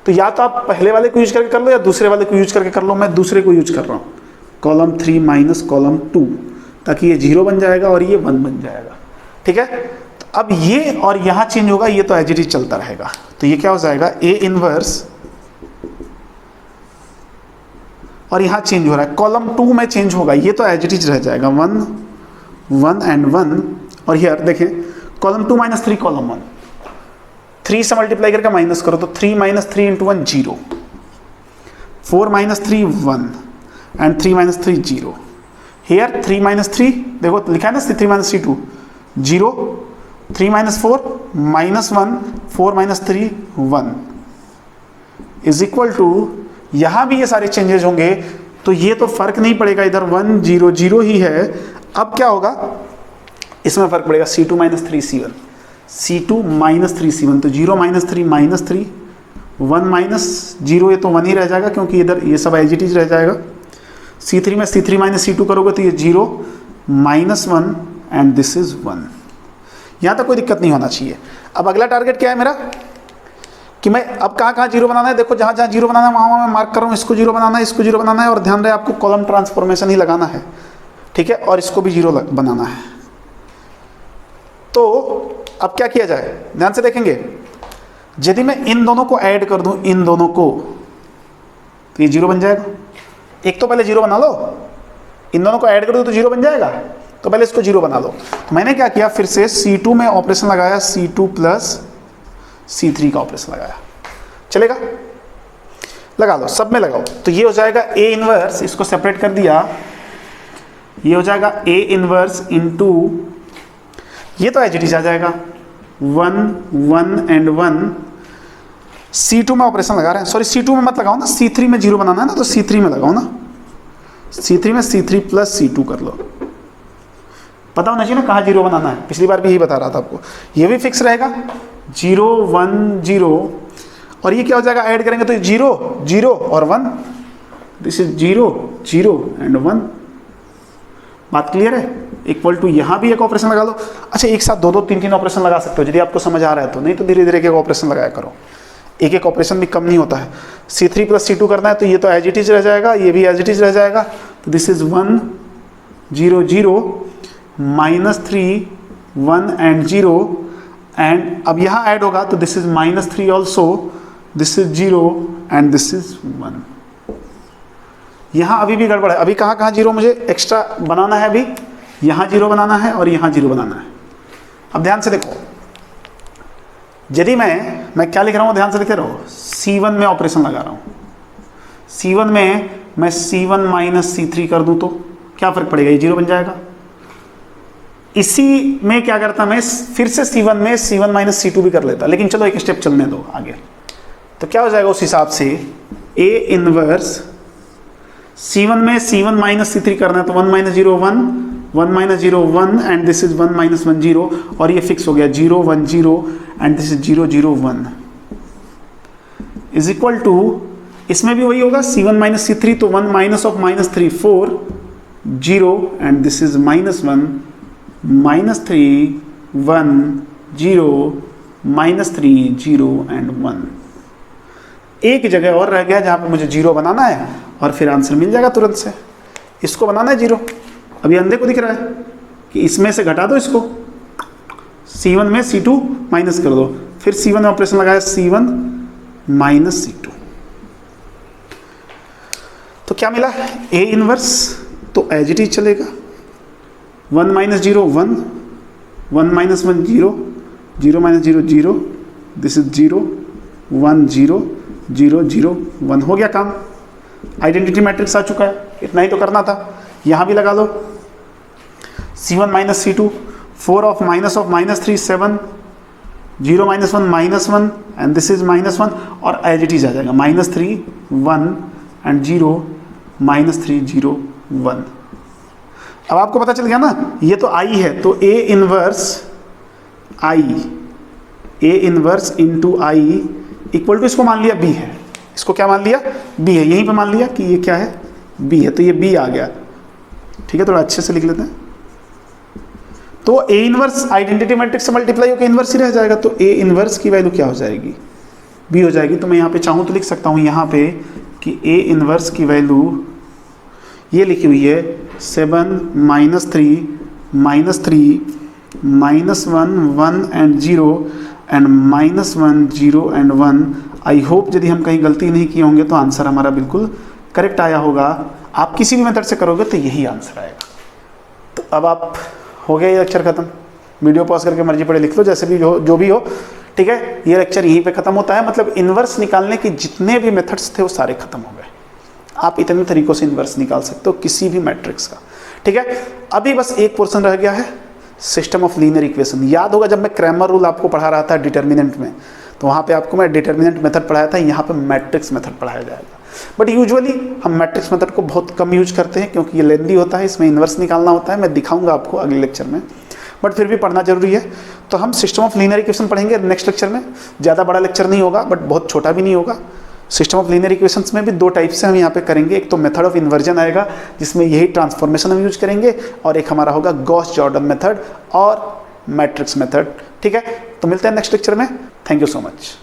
तो या तो आप पहले वाले को यूज करके कर लो या दूसरे वाले को यूज करके कर लो। मैं दूसरे को यूज कर रहा हूँ, कॉलम 3 माइनस कॉलम 2, ताकि ये जीरो बन जाएगा और ये 1 बन जाएगा। ठीक है, तो अब ये और यहाँ चेंज होगा, ये तो एज इट इज चलता रहेगा। तो ये क्या हो जाएगा, ए इनवर्स, और यहाँ चेंज हो रहा है, कॉलम 2 में चेंज होगा, ये तो एज इट इज रह जाएगा 1 1 एंड 1। और हियर देखें कॉलम 2 माइनस 3 कॉलम 1, 3 से मल्टीप्लाई करके माइनस करो तो 3 minus 3 into 1 0, 4 minus 3 1 and 3 minus 3 0। Here 3 minus 3 देखो लिखा है ना, 3 minus 3 2 0, 3 minus 4 minus 1, 4 minus 3 1 is equal to, यहाँ भी ये सारे चेंजेस होंगे तो ये तो फर्क नहीं पड़ेगा, इधर 1 0 0 ही है। अब क्या होगा, इसमें फर्क पड़ेगा, C2 minus 3 C1, C2 minus 3 C1, तो 0 माइनस 3 माइनस 3, 1 माइनस 0, ये तो 1 ही रह जाएगा क्योंकि इधर ये सब एज इट इज रह जाएगा। C3 में C3 माइनस C2 करोगे तो ये 0 माइनस 1 एंड दिस इज 1। यहाँ तक कोई दिक्कत नहीं होना चाहिए। अब अगला टारगेट क्या है मेरा, कि मैं अब कहाँ कहाँ जीरो बनाना है, देखो जहाँ जहाँ जीरो बनाना है वहाँ वहाँ मैं मार्क कर रहा हूँ, इसको जीरो बनाना है, इसको जीरो बनाना है, और ध्यान रहे आपको कॉलम ट्रांसफॉर्मेशन ही लगाना है। ठीक है, और इसको भी जीरो बनाना है। तो अब क्या किया जाए, ध्यान से देखेंगे, यदि मैं इन दोनों को ऐड कर दूं, इन दोनों को, तो ये जीरो बन जाएगा। एक तो पहले जीरो बना लो, इन दोनों को ऐड कर दो तो जीरो बन जाएगा, तो पहले इसको जीरो बना लो। तो मैंने क्या किया, फिर से C2 में ऑपरेशन लगाया, C2 प्लस C3 का ऑपरेशन लगाया, चलेगा, लगा लो, सब में लगाओ। तो ये हो जाएगा A इनवर्स, इसको सेपरेट कर दिया, ये हो जाएगा A इनवर्स इंटू, ये तो एज इट इज आ जाएगा 1 1 एंड 1। C2 में ऑपरेशन लगा रहे हैं, सॉरी C2 में मत लगाओ ना, C3 में जीरो बनाना है ना, तो C3 में लगाओ ना, C3 में C3 प्लस C2 कर लो। पता होना चाहिए ना कहाँ जीरो बनाना है, पिछली बार भी यही बता रहा था आपको। ये भी फिक्स रहेगा 0 1 0, और ये क्या हो जाएगा, ऐड करेंगे तो 0 0 और 1, दिस इज 0 0 एंड 1। बात क्लियर है, इक्वल टू, यहाँ भी एक ऑपरेशन लगा लो। अच्छा एक साथ 2 2 3 3 ऑपरेशन लगा सकते हो यदि आपको समझ आ रहा है तो, नहीं तो धीरे धीरे एक ऑपरेशन लगाया करो, एक एक ऑपरेशन भी कम नहीं होता है। C3 प्लस C2 करना है तो ये तो एज इट इज रह जाएगा, ये भी एज इट इज रह जाएगा, तो this is 1 0 0 minus 3 1 and 0, and अब यहाँ ऐड होगा तो this is minus 3 also, this is 0 and this is 1। यहाँ अभी भी गड़बड़ है, अभी कहाँ कहाँ जीरो मुझे एक्स्ट्रा बनाना है, अभी यहाँ जीरो बनाना है और यहाँ जीरो बनाना है। अब ध्यान से देखो, यदि मैं क्या लिख रहा हूँ, ध्यान से लिखे रहो, C1 में ऑपरेशन लगा रहा हूँ, C1 में मैं C1 माइनस C3 कर दूँ तो क्या फर्क पड़ेगा, ये जीरो बन जाएगा। इसी में क्या करता मैं, फिर से C1 में C1 माइनस C2 भी कर लेता, लेकिन चलो एक स्टेप चलने दो आगे। तो क्या हो जाएगा उस हिसाब से, A इनवर्स C1 में C1 माइनस C3 करना है तो 1 minus 0 1 1 minus 0 1 and this is 1 minus 1 0, और ये फिक्स हो गया 0 1 0 and this is 0 0 1 is equal to, इसमें भी वही होगा C1 माइनस C3, तो 1 minus of minus 3 4 0 and this is minus 1 minus 3 1 0 minus 3 0 and 1। एक जगह और रह गया जहाँ पे मुझे जीरो बनाना है और फिर आंसर मिल जाएगा तुरंत से। इसको बनाना है जीरो, अभी अंधे को दिख रहा है कि इसमें से घटा दो इसको, C1 में C2 माइनस कर दो, फिर C1 में ऑपरेशन लगाया C1 माइनस C2, तो क्या मिला, ए इनवर्स तो एज इट इज चलेगा, 1 minus 0 1, 1 minus 1 0, 0 minus 0 0, this is 0 1 0 0 0 1, हो गया काम, आइडेंटिटी मैट्रिक्स आ चुका है, इतना ही तो करना था। यहाँ भी लगा दो C1 minus C2, 4 of minus 3 7, 0 minus 1 -1 and this is -1 और एज इट इज आ जाएगा -3 1 एंड 0 -3 0 1। अब आपको पता चल गया ना, ये तो आई है तो A inverse into I equal to, इसको मान लिया बी है, इसको क्या मान लिया, बी है, यहीं पे मान लिया कि ये क्या है, बी है, तो ये बी आ गया। ठीक है, थोड़ा अच्छे से लिख लेते हैं। तो ए इनवर्स आइडेंटिटी मैट्रिक्स से मल्टीप्लाई होकर इनवर्स ही रह जाएगा, तो ए इनवर्स की वैल्यू क्या हो जाएगी, बी हो जाएगी। तो मैं यहाँ पे चाहूँ तो लिख सकता हूँ यहाँ पे कि ए इनवर्स की वैल्यू ये लिखी हुई है 7 -3 -1 1 and 0 and -1 0 and 1। I hope यदि हम कहीं गलती नहीं किए होंगे तो आंसर हमारा बिल्कुल करेक्ट आया होगा। आप किसी भी मेथड से करोगे तो यही आंसर आएगा। तो अब आप हो गया ये लेक्चर खत्म, वीडियो पॉज करके मर्जी पड़े लिख लो, जैसे भी हो जो भी हो। ठीक है, ये लेक्चर यहीं पे खत्म होता है, मतलब इन्वर्स निकालने के जितने भी मेथड्स थे वो सारे खत्म हो गए। आप इतने तरीकों से इन्वर्स निकाल सकते हो किसी भी मैट्रिक्स का। ठीक है, अभी बस एक पोर्शन रह गया है, सिस्टम ऑफ लीनियर इक्वेशन। याद होगा जब मैं क्रैमर रूल आपको पढ़ा रहा था डिटर्मिनेंट में, तो वहाँ पे आपको मैं डिटर्मिनेंट मेथड पढ़ाया था, यहाँ पे मैट्रिक्स मेथड पढ़ाया जाएगा। बट यूजुअली हम मैट्रिक्स मेथड को बहुत कम यूज करते हैं क्योंकि ये लेंदी होता है, इसमें इन्वर्स निकालना होता है। मैं दिखाऊंगा आपको अगले लेक्चर में, बट फिर भी पढ़ना जरूरी है। तो हम सिस्टम ऑफ लीनियर इक्वेशन पढ़ेंगे नेक्स्ट लेक्चर में। ज़्यादा बड़ा लेक्चर नहीं होगा बट बहुत छोटा भी नहीं होगा। सिस्टम ऑफ लीनियर इक्वेशंस में भी दो टाइप से हम यहाँ पे करेंगे। एक तो मेथड ऑफ इन्वर्जन आएगा जिसमें यही ट्रांसफॉर्मेशन हम यूज करेंगे, और एक हमारा होगा गॉस जॉर्डन मेथड और मैट्रिक्स मेथड। ठीक है, तो मिलते हैं नेक्स्ट लेक्चर में। Thank you so much.